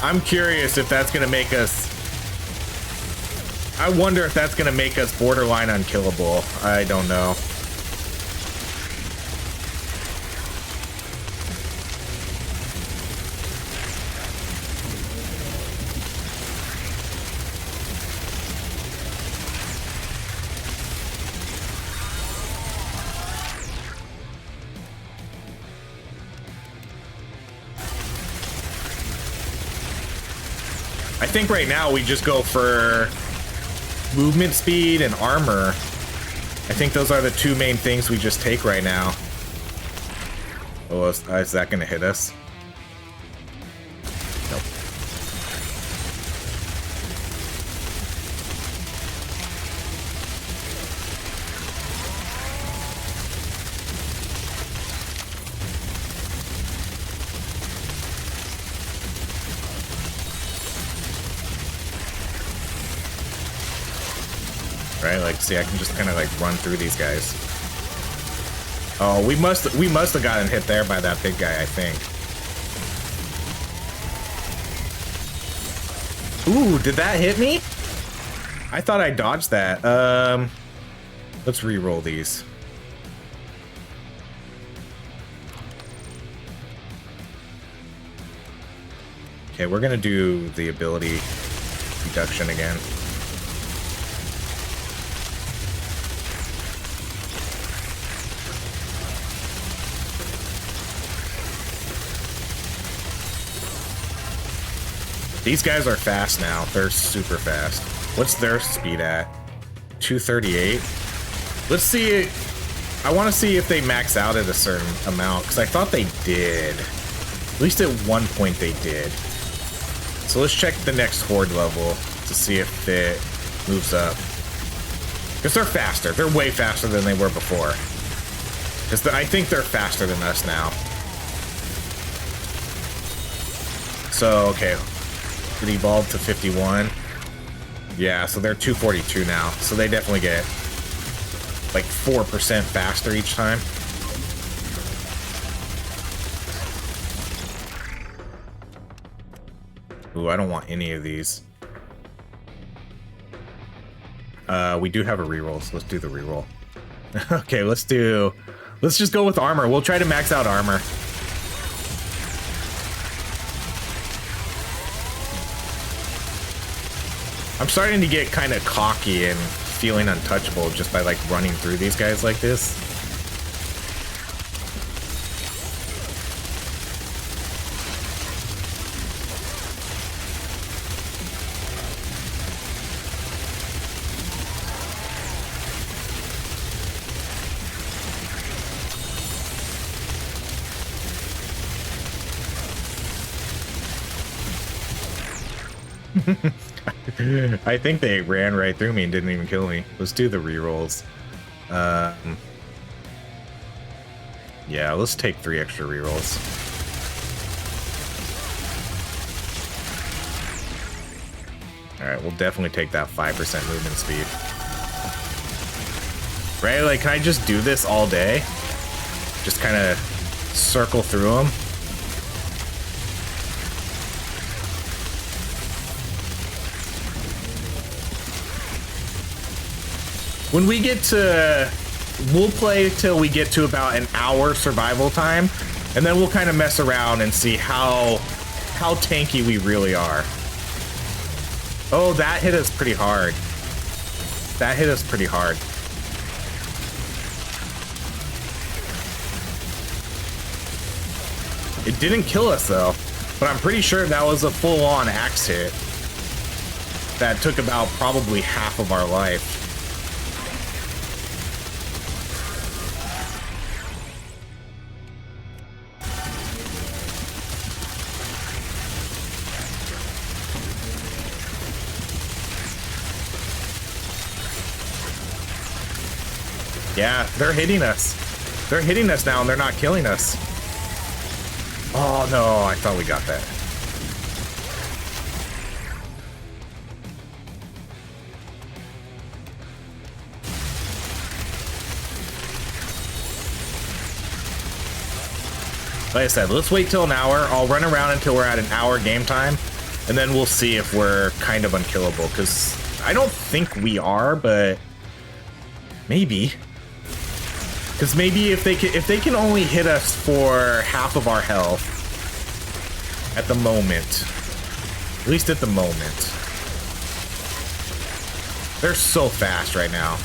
Speaker 1: I'm curious if that's gonna make us... I wonder if that's gonna make us borderline unkillable. I don't know. I think right now we just go for movement speed and armor. I think those are the two main things we just take right now. Oh, is that gonna hit us? Nope. Right, like, see, I can just kind of like run through these guys. Oh, we must have gotten hit there by that big guy, I think. Ooh, did that hit me? I thought I dodged that. Let's re-roll these. Okay, we're gonna do the ability reduction again. These guys are fast now. They're super fast. What's their speed at? 238? Let's see it. I want to see if they max out at a certain amount, because I thought they did. At least at one point they did. So let's check the next Horde level to see if it moves up. Because they're faster. They're way faster than they were before. Because I think they're faster than us now. So, okay. It evolved to 51. Yeah, so they're 242 now. So they definitely get like 4% faster each time. Ooh, I don't want any of these. We do have a reroll, so let's do the reroll. Okay, let's just go with armor. We'll try to max out armor. I'm starting to get kind of cocky and feeling untouchable just by like running through these guys like this. I think they ran right through me and didn't even kill me. Let's do the rerolls. Yeah, let's take 3 extra rerolls. Alright, we'll definitely take that 5% movement speed. Right, like, can I just do this all day? Just kind of circle through them? When we get to, we'll play till we get to about an hour survival time, and then we'll kind of mess around and see how tanky we really are. Oh, that hit us pretty hard. That hit us pretty hard. It didn't kill us though, but I'm pretty sure that was a full-on axe hit. That took about probably half of our life. Yeah, they're hitting us. They're hitting us now and they're not killing us. Oh no, I thought we got that. Like I said, let's wait till an hour. I'll run around until we're at an hour game time, and then we'll see if we're kind of unkillable, because I don't think we are, but maybe. Because maybe if they can only hit us for half of our health at the moment, at least at the moment. They're so fast right now.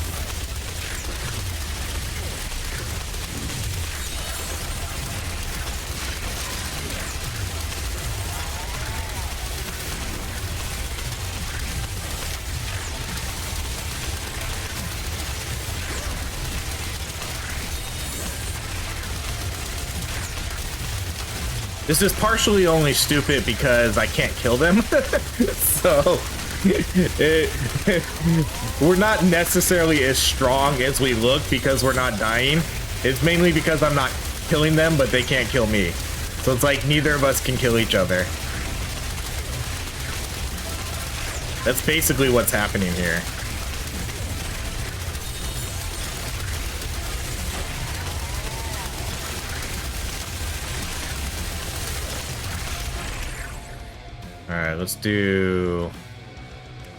Speaker 1: This is partially only stupid because I can't kill them. So we're not necessarily as strong as we look because we're not dying. It's mainly because I'm not killing them, but they can't kill me. So it's like neither of us can kill each other. That's basically what's happening here. Alright, let's do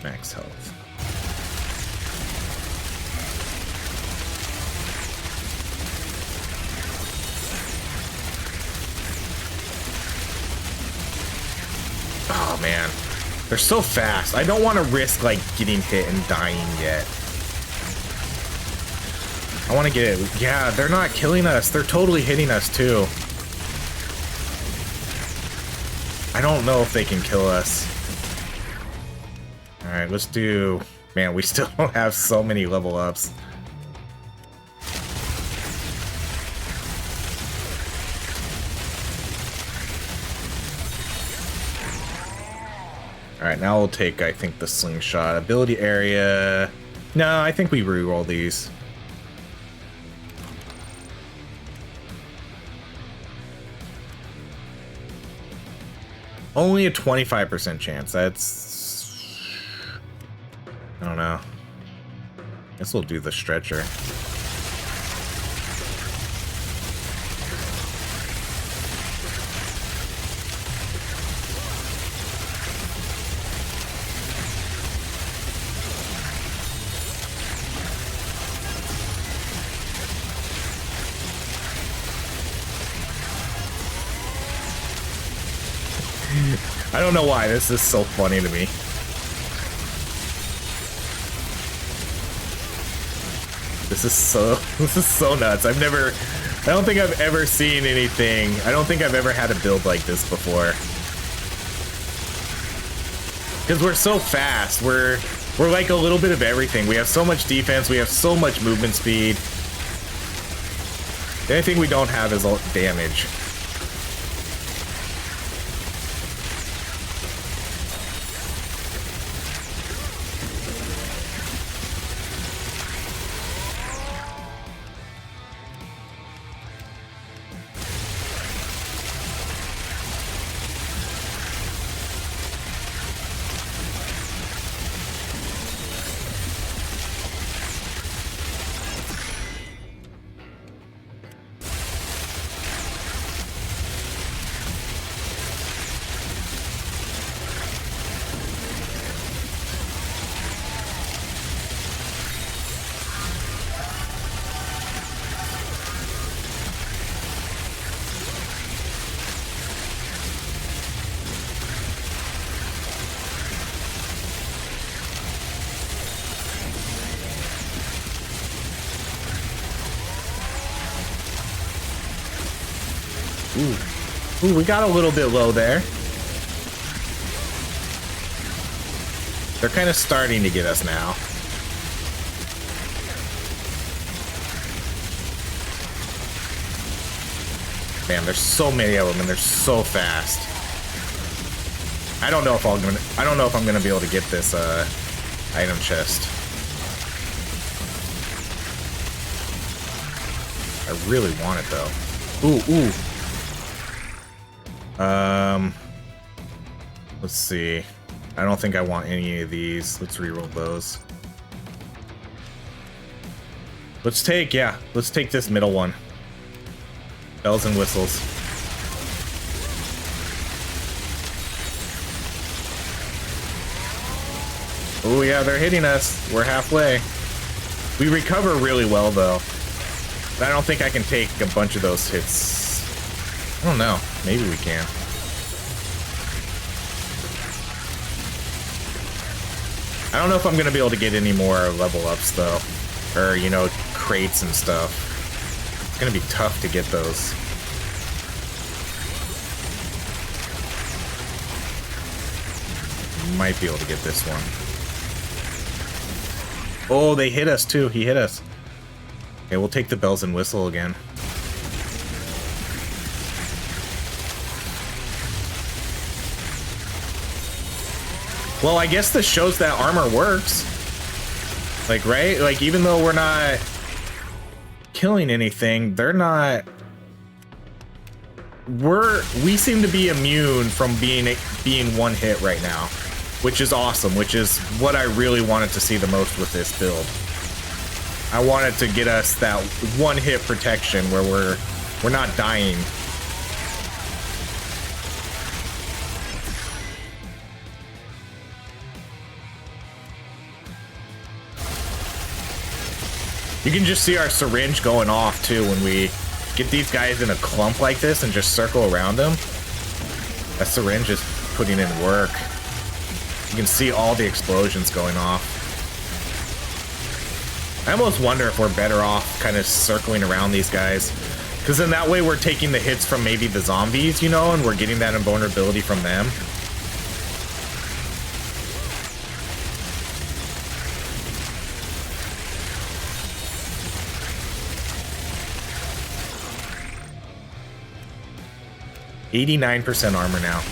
Speaker 1: max health. Oh man, they're so fast. I don't want to risk like getting hit and dying yet. I want to get it. Yeah, they're not killing us. They're totally hitting us too. I don't know if they can kill us. All right, let's do... Man, we still don't have so many level ups. All right, now we'll take, I think, the slingshot. Ability area... No, I think we reroll these. Only a 25% chance. That's... I don't know. Guess we'll do the stretcher. I don't know why, this is so funny to me. This is so nuts. I don't think I've ever seen anything. I don't think I've ever had a build like this before. Because we're so fast. We're like a little bit of everything. We have so much defense, we have so much movement speed. The only thing we don't have is damage. Ooh, we got a little bit low there. They're kind of starting to get us now. Man, there's so many of them and they're so fast. I don't know if I'm gonna be able to get this item chest. I really want it though. Ooh. Let's see. I don't think I want any of these. Let's reroll those. Let's take this middle one. Bells and whistles. Oh yeah, they're hitting us. We're halfway. We recover really well though. But I don't think I can take a bunch of those hits. I don't know. Maybe we can. I don't know if I'm gonna be able to get any more level ups though. Or, you know, crates and stuff. It's gonna be tough to get those. Might be able to get this one. Oh, they hit us too. He hit us. Okay, we'll take the bells and whistle again. Well, I guess this shows that armor works. Like, right? Like, even though we're not killing anything, they're not... We seem to be immune from being one hit right now, which is awesome, which is what I really wanted to see the most with this build. I wanted to get us that one hit protection where we're not dying. You can just see our syringe going off too when we get these guys in a clump like this and just circle around them. That syringe is putting in work. You can see all the explosions going off. I almost wonder if we're better off kind of circling around these guys, because then that way we're taking the hits from maybe the zombies, you know, and we're getting that invulnerability from them. %89 armor now.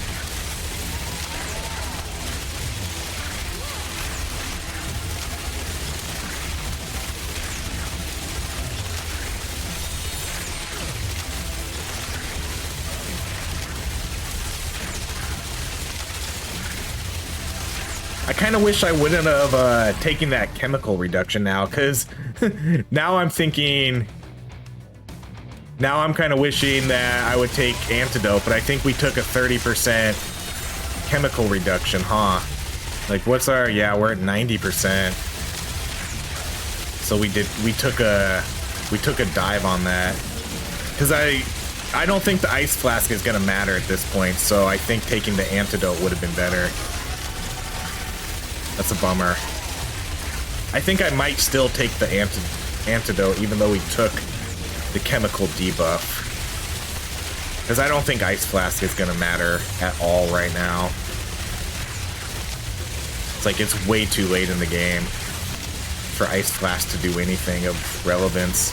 Speaker 1: I kind of wish I wouldn't have taken that chemical reduction now, because now I'm thinking... Now I'm kind of wishing that I would take antidote, but I think we took a 30% chemical reduction, huh? Like, what's our... Yeah, we're at 90%. So we took a dive on that. Because I don't think the ice flask is going to matter at this point, so I think taking the antidote would have been better. That's a bummer. I think I might still take the antidote, even though we took the chemical debuff. Because I don't think Ice Flask is going to matter at all right now. It's like it's way too late in the game for Ice Flask to do anything of relevance.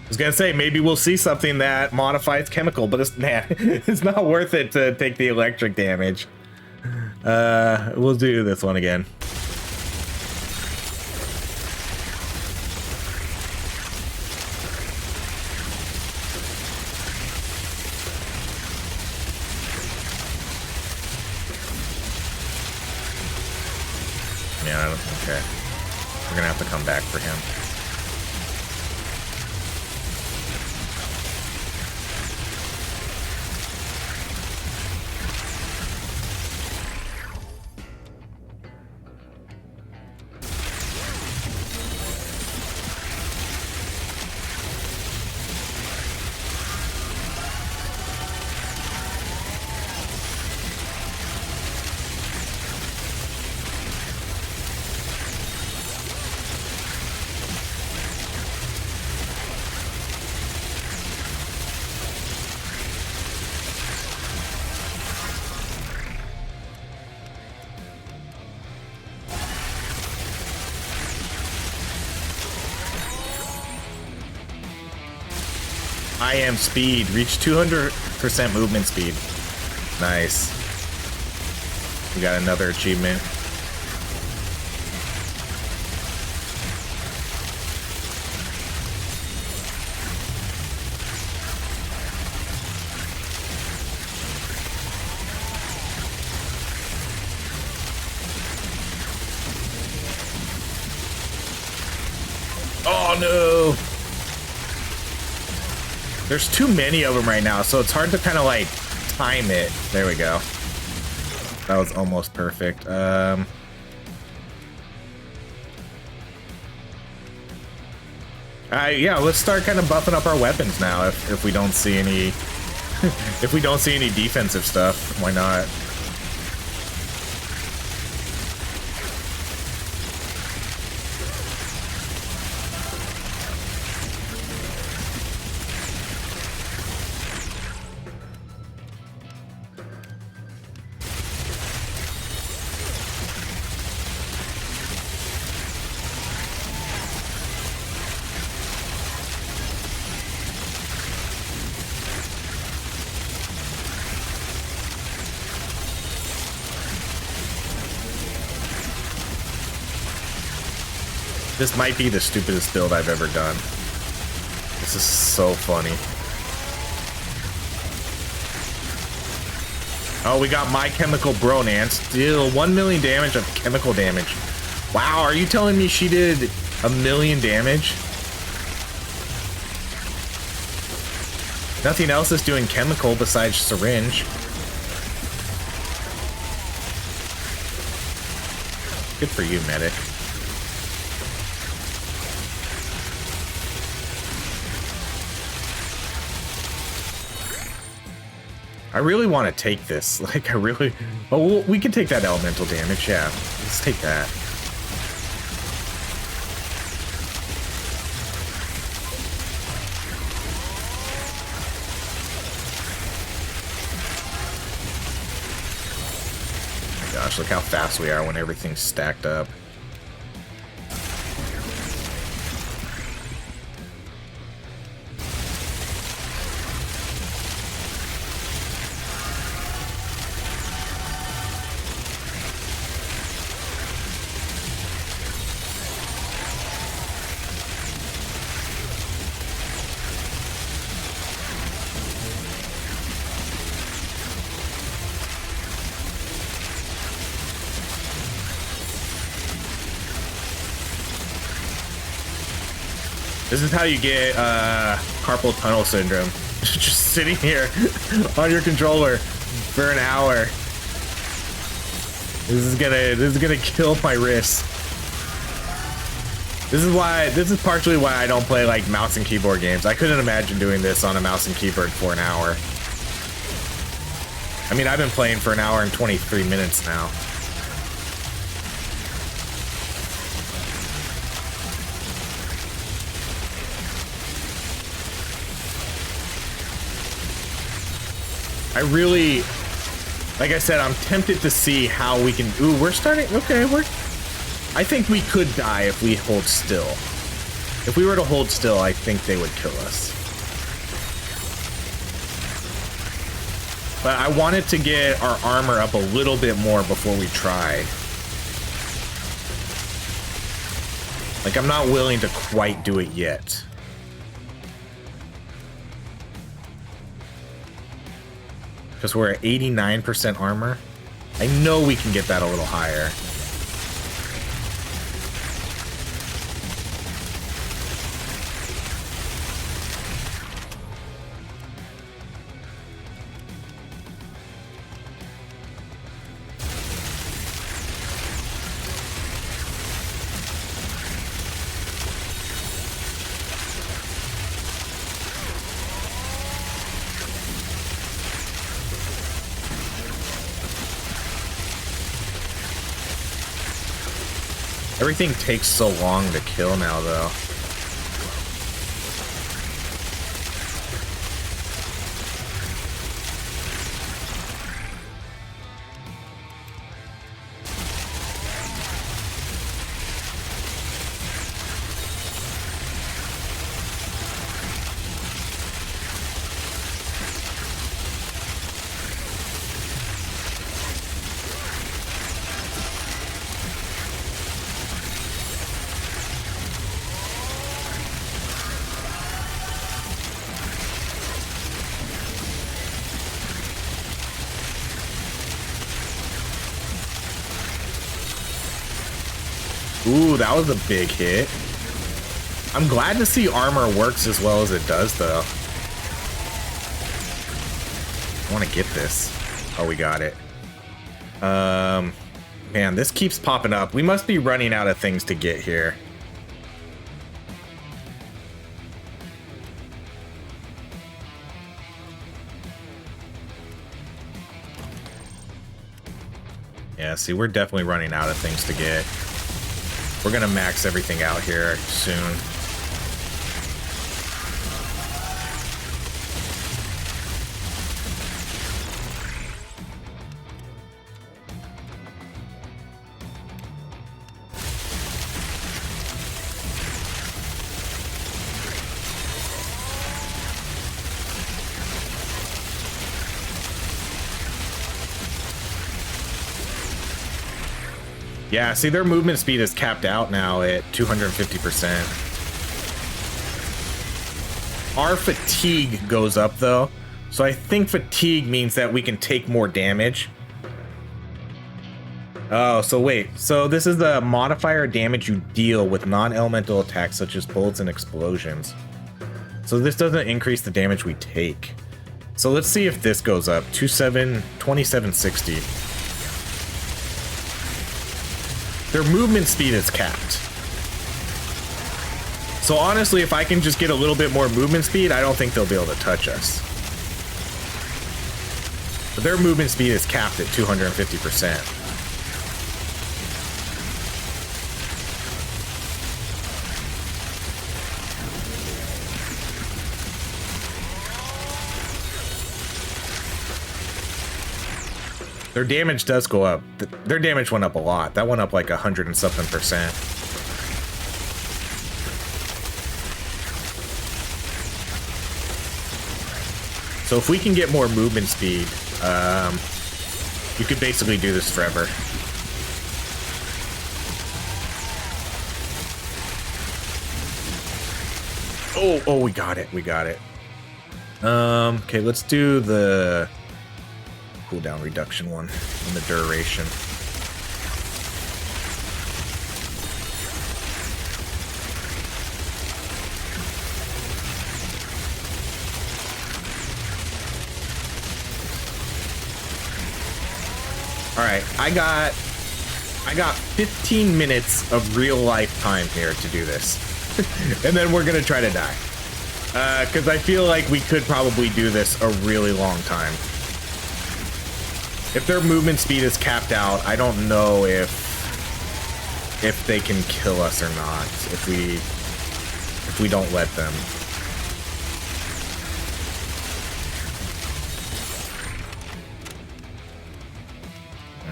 Speaker 1: I was gonna say, maybe we'll see something that modifies chemical, but it's not worth it to take the electric damage. We'll do this one again. Yeah, okay. We're gonna have to come back for him. I am speed. Reach 200% movement speed. Nice. We got another achievement. Oh no! There's too many of them right now, so it's hard to kind of like time it. There we go. That was almost perfect. Yeah, let's start kind of buffing up our weapons now. If we don't see any, if we don't see any defensive stuff, why not? This might be the stupidest build I've ever done. This is so funny. Oh, we got my chemical Bronance. Deal 1 million damage of chemical damage. Wow, are you telling me she did 1 million damage? Nothing else is doing chemical besides syringe. Good for you, medic. I really want to take this. Like, I really... Oh, we can take that elemental damage, yeah. Let's take that. Oh my gosh, look how fast we are when everything's stacked up. This is how you get carpal tunnel syndrome. Just sitting here on your controller for an hour. This is gonna kill my wrists. This is partially why I don't play like mouse and keyboard games. I couldn't imagine doing this on a mouse and keyboard for an hour. I mean, I've been playing for an hour and 23 minutes now. I really, like I said, I'm tempted to see how we can. Ooh, we're starting. Okay, I think we could die if we hold still. If we were to hold still, I think they would kill us. But I wanted to get our armor up a little bit more before we try. Like, I'm not willing to quite do it yet. Because we're at 89% armor. I know we can get that a little higher. Everything takes so long to kill now, though. Ooh, that was a big hit. I'm glad to see armor works as well as it does, though. I want to get this. Oh, we got it. Man, this keeps popping up. We must be running out of things to get here. Yeah, see, we're definitely running out of things to get. We're gonna max everything out here soon. Yeah, see, their movement speed is capped out now at 250%. Our fatigue goes up, though. So I think fatigue means that we can take more damage. Oh, so wait. So this is the modifier damage you deal with non-elemental attacks such as bullets and explosions. So this doesn't increase the damage we take. So let's see if this goes up. 2760. Their movement speed is capped. So honestly, if I can just get a little bit more movement speed, I don't think they'll be able to touch us. But their movement speed is capped at 250%. Their damage does go up. Their damage went up a lot. That went up like 100 and something %. So if we can get more movement speed, you could basically do this forever. Oh, we got it. We got it. Okay, let's do the cooldown reduction one and the duration. All right, I got 15 minutes of real life time here to do this. And then we're gonna try to die. Because I feel like we could probably do this a really long time. If their movement speed is capped out, I don't know if they can kill us or not if we don't let them.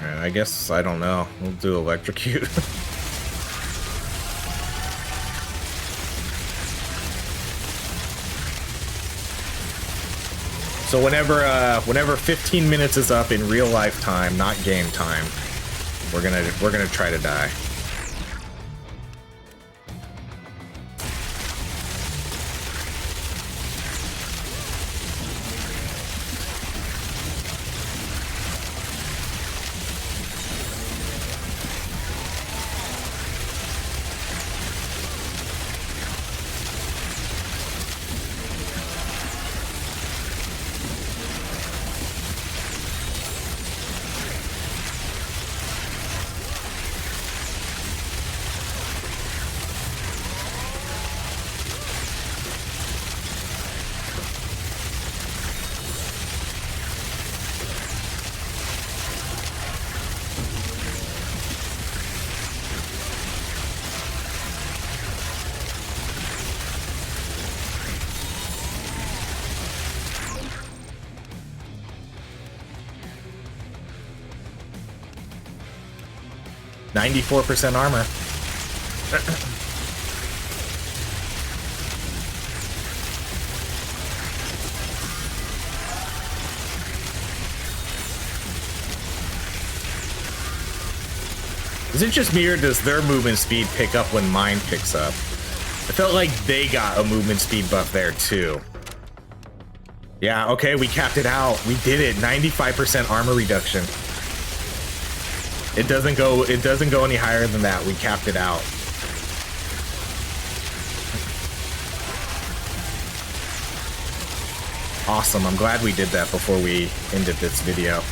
Speaker 1: Alright, I guess I don't know. We'll do electrocute. So whenever 15 minutes is up in real life time, not game time, we're gonna try to die. %94 armor. Is it just me or does their movement speed pick up when mine picks up? I felt like they got a movement speed buff there too. Yeah, okay, we capped it out. We did it. 95% armor reduction. It doesn't go any higher than that. We capped it out. Awesome, I'm glad we did that before we ended this video.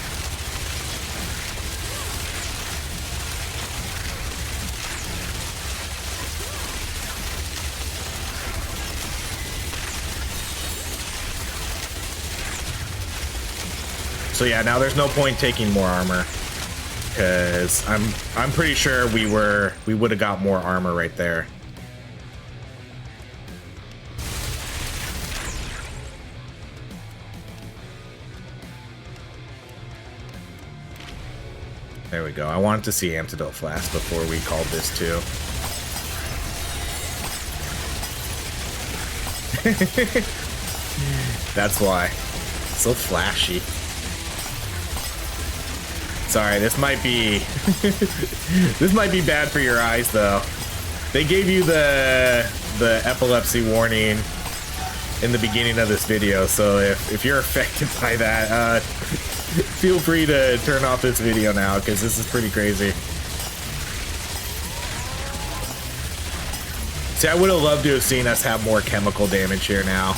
Speaker 1: So yeah, now there's no point taking more armor, because I'm pretty sure we would have got more armor right there. There we go. I wanted to see Antidote Flask before we called this too. That's why. So flashy. Sorry, this might be this might be bad for your eyes though. They gave you the epilepsy warning in the beginning of this video, so if you're affected by that, feel free to turn off this video now, because this is pretty crazy. See, I would have loved to have seen us have more chemical damage here now.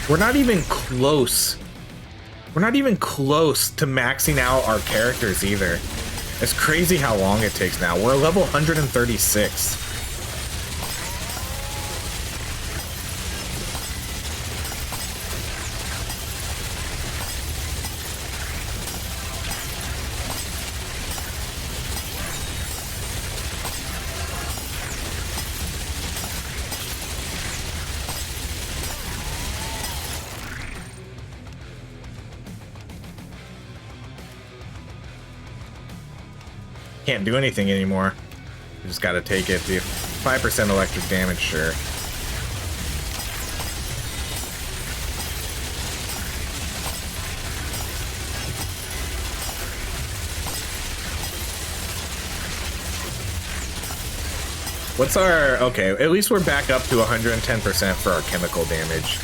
Speaker 1: We're not even close. We're not even close to maxing out our characters either. It's crazy how long it takes now. We're level 136. Can't do anything anymore. You just gotta take it. The 5% electric damage, sure. What's our... Okay, at least we're back up to 110% for our chemical damage.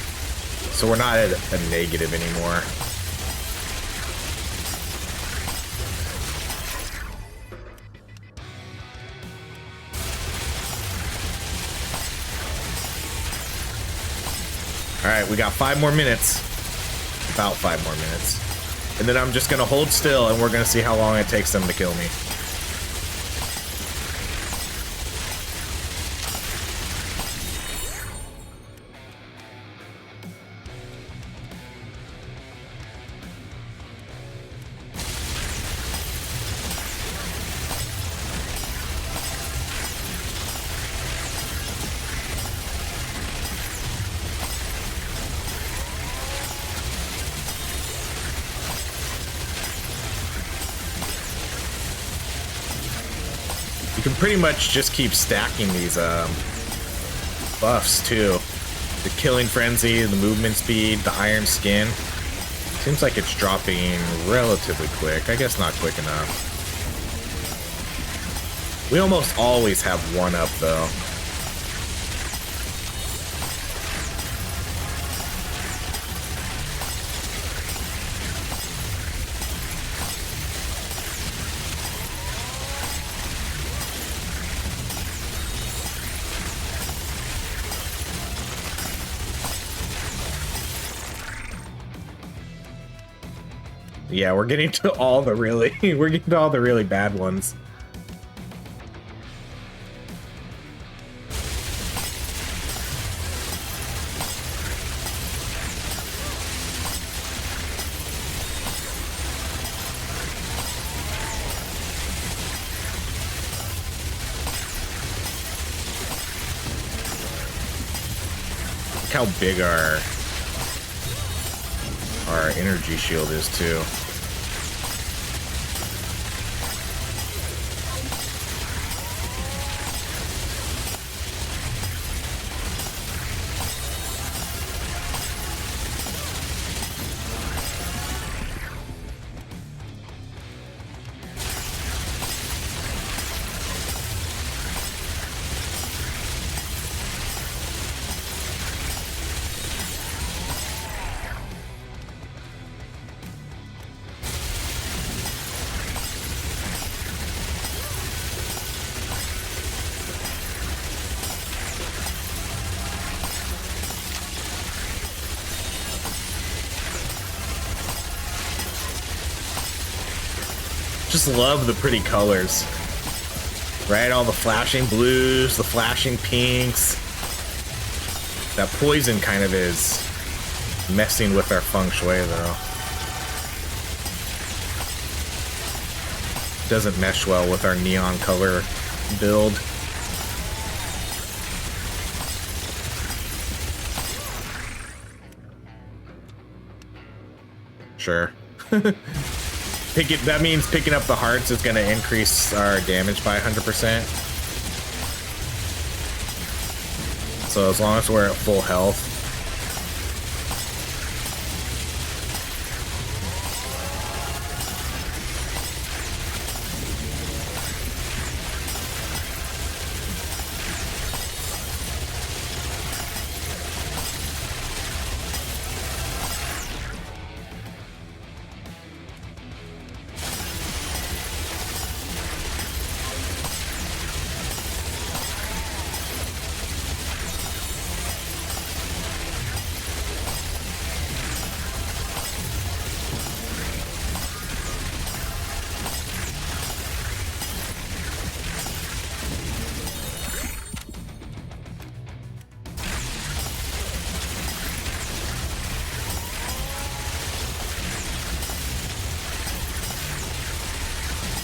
Speaker 1: So we're not at a negative anymore. Alright, we got 5 more minutes. About 5 more minutes. And then I'm just gonna hold still and we're gonna see how long it takes them to kill me. You can pretty much just keep stacking these buffs too. The killing frenzy, the movement speed, the iron skin. Seems like it's dropping relatively quick. I guess not quick enough. We almost always have one up though. Yeah, we're getting to all the really bad ones. Look how big our energy shield is too. Just love the pretty colors. Right? All the flashing blues, the flashing pinks. That poison kind of is messing with our feng shui, though. Doesn't mesh well with our neon color build. Sure. That means picking up the hearts is going to increase our damage by 100%. So as long as we're at full health.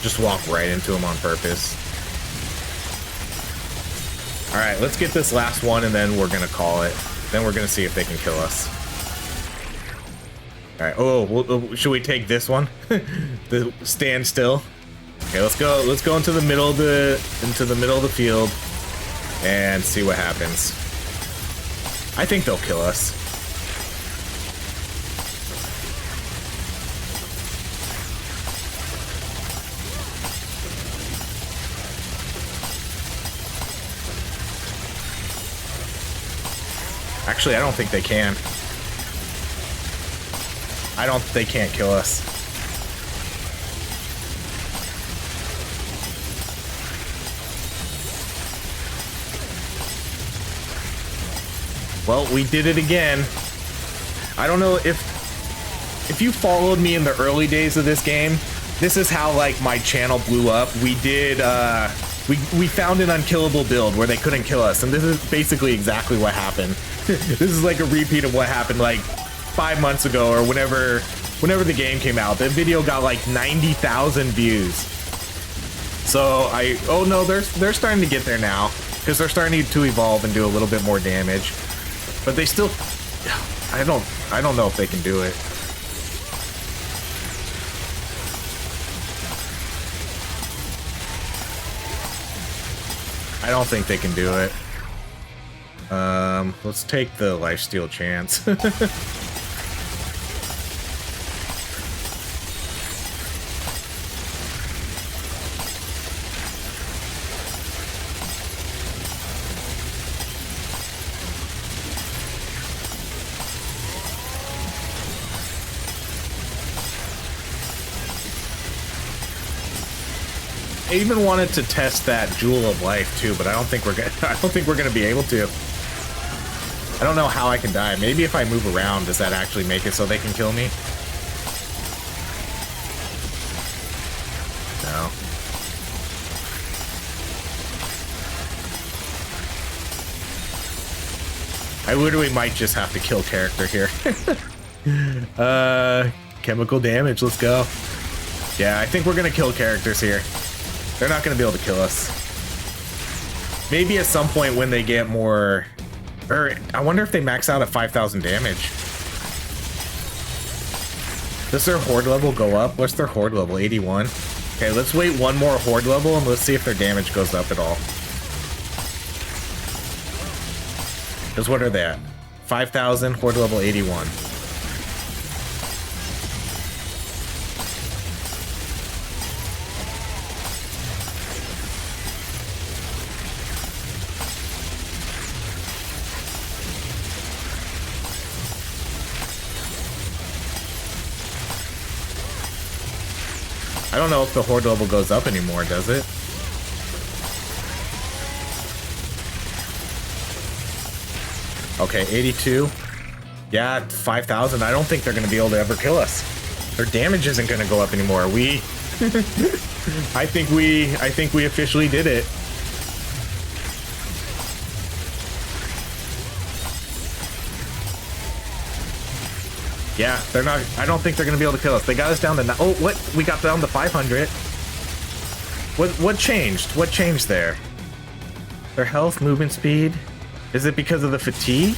Speaker 1: Just walk right into him on purpose. All right, let's get this last one and then we're gonna call it. Then we're gonna see if they can kill us. All right. Oh, should we take this one? The stand still. Okay, let's go. Let's go into the middle of the field and see what happens. I think they'll kill us. Actually, I don't think they can. They can't kill us. Well, we did it again. I don't know if you followed me in the early days of this game, this is how like my channel blew up. We did we found an unkillable build where they couldn't kill us, and this is basically exactly what happened. This is like a repeat of what happened like 5 months ago or whenever the game came out. The video got like 90,000 views. So oh no, they're starting to get there now because they're starting to evolve and do a little bit more damage. But they still, I don't know if they can do it. I don't think they can do it. Let's take the lifesteal chance. I even wanted to test that Jewel of Life too, but I don't think we're gonna be able to. I don't know how I can die. Maybe if I move around, does that actually make it so they can kill me? No. I literally might just have to kill character here. Chemical damage, let's go. Yeah, I think we're gonna kill characters here. They're not gonna be able to kill us. Maybe at some point when they get more, or I wonder if they max out at 5,000 damage. Does their Horde level go up? What's their Horde level? 81. Okay, let's wait one more Horde level and let's see if their damage goes up at all. Because what are they at? 5,000, Horde level 81. I don't know if the Horde level goes up anymore, does it? Okay, 82. Yeah, 5,000. I don't think they're going to be able to ever kill us. Their damage isn't going to go up anymore. We I think we officially did it. Yeah, they're not. I don't think they're gonna be able to kill us. They got us down to. Oh, what? We got down to 500. What changed? What changed there? Their health, movement speed. Is it because of the fatigue?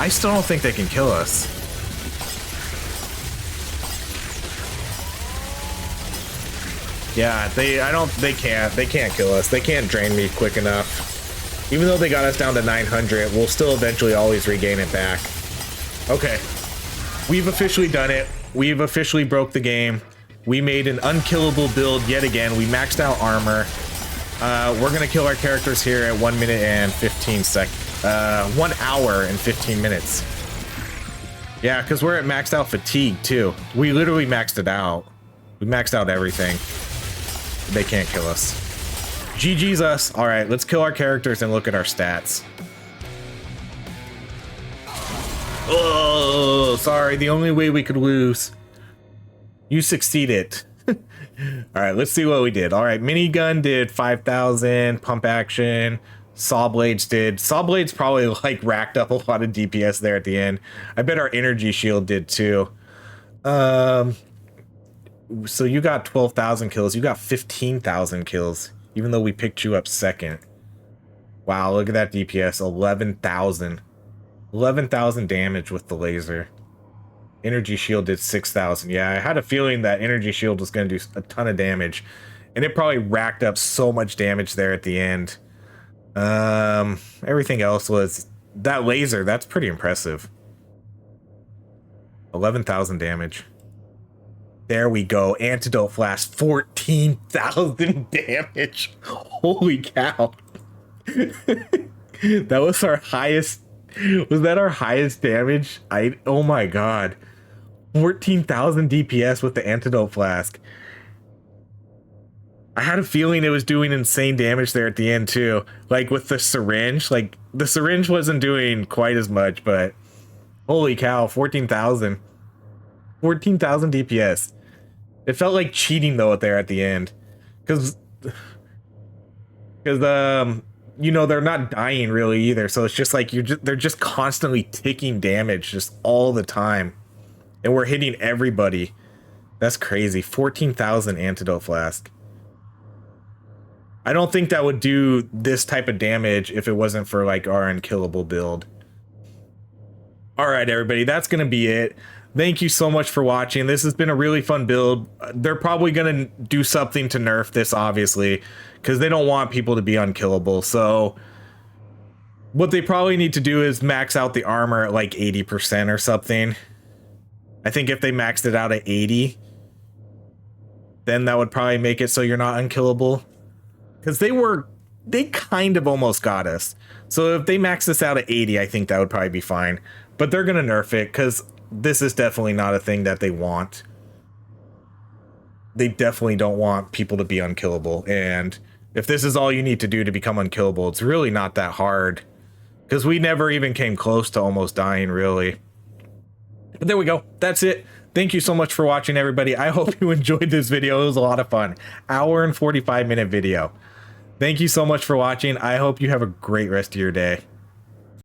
Speaker 1: I still don't think they can kill us. Yeah, they can't kill us. They can't drain me quick enough. Even though they got us down to 900, we'll still eventually always regain it back. Okay. We've officially done it. We've officially broke the game. We made an unkillable build yet again. We maxed out armor. We're gonna kill our characters here at 1 minute and 15 seconds. 1 hour and 15 minutes. Yeah, because we're at maxed out fatigue too. We literally maxed it out. We maxed out everything. They can't kill us. GG's us. All right, let's kill our characters and look at our stats. Oh, sorry. The only way we could lose. You succeeded. All right, let's see what we did. All right, minigun did 5,000. Pump action. Saw blades did. Saw blades probably like racked up a lot of DPS there at the end. I bet our energy shield did too. So you got 12,000 kills. You got 15,000 kills. Even though we picked you up second. Wow, look at that DPS. 11,000. 11,000 damage with the laser. Energy shield did 6,000. Yeah, I had a feeling that energy shield was going to do a ton of damage. And it probably racked up so much damage there at the end. Everything else was... That laser, that's pretty impressive. 11,000 damage. There we go. Antidote flash, 14,000 damage. Holy cow. That was our highest. Was that our highest damage? Oh my god. 14,000 DPS with the antidote flask. I had a feeling it was doing insane damage there at the end too. Like with the syringe. Like the syringe wasn't doing quite as much, but holy cow, 14,000. 14,000 DPS. It felt like cheating though there at the end, because you know, they're not dying really either. So it's just like they're just constantly ticking damage just all the time, and we're hitting everybody. That's crazy. 14,000 antidote flask. I don't think that would do this type of damage if it wasn't for like our unkillable build. All right, everybody, that's gonna be it. Thank you so much for watching. This has been a really fun build. They're probably going to do something to nerf this, obviously, because they don't want people to be unkillable. So what they probably need to do is max out the armor at like 80% or something. I think if they maxed it out at 80, then that would probably make it so you're not unkillable. Because they kind of almost got us. So if they max this out at 80, I think that would probably be fine. But they're going to nerf it because this is definitely not a thing that they want. They definitely don't want people to be unkillable. And if this is all you need to do to become unkillable, it's really not that hard. Because we never even came close to almost dying, really. But there we go. That's it. Thank you so much for watching, everybody. I hope you enjoyed this video. It was a lot of fun. Hour and 45-minute video. Thank you so much for watching. I hope you have a great rest of your day.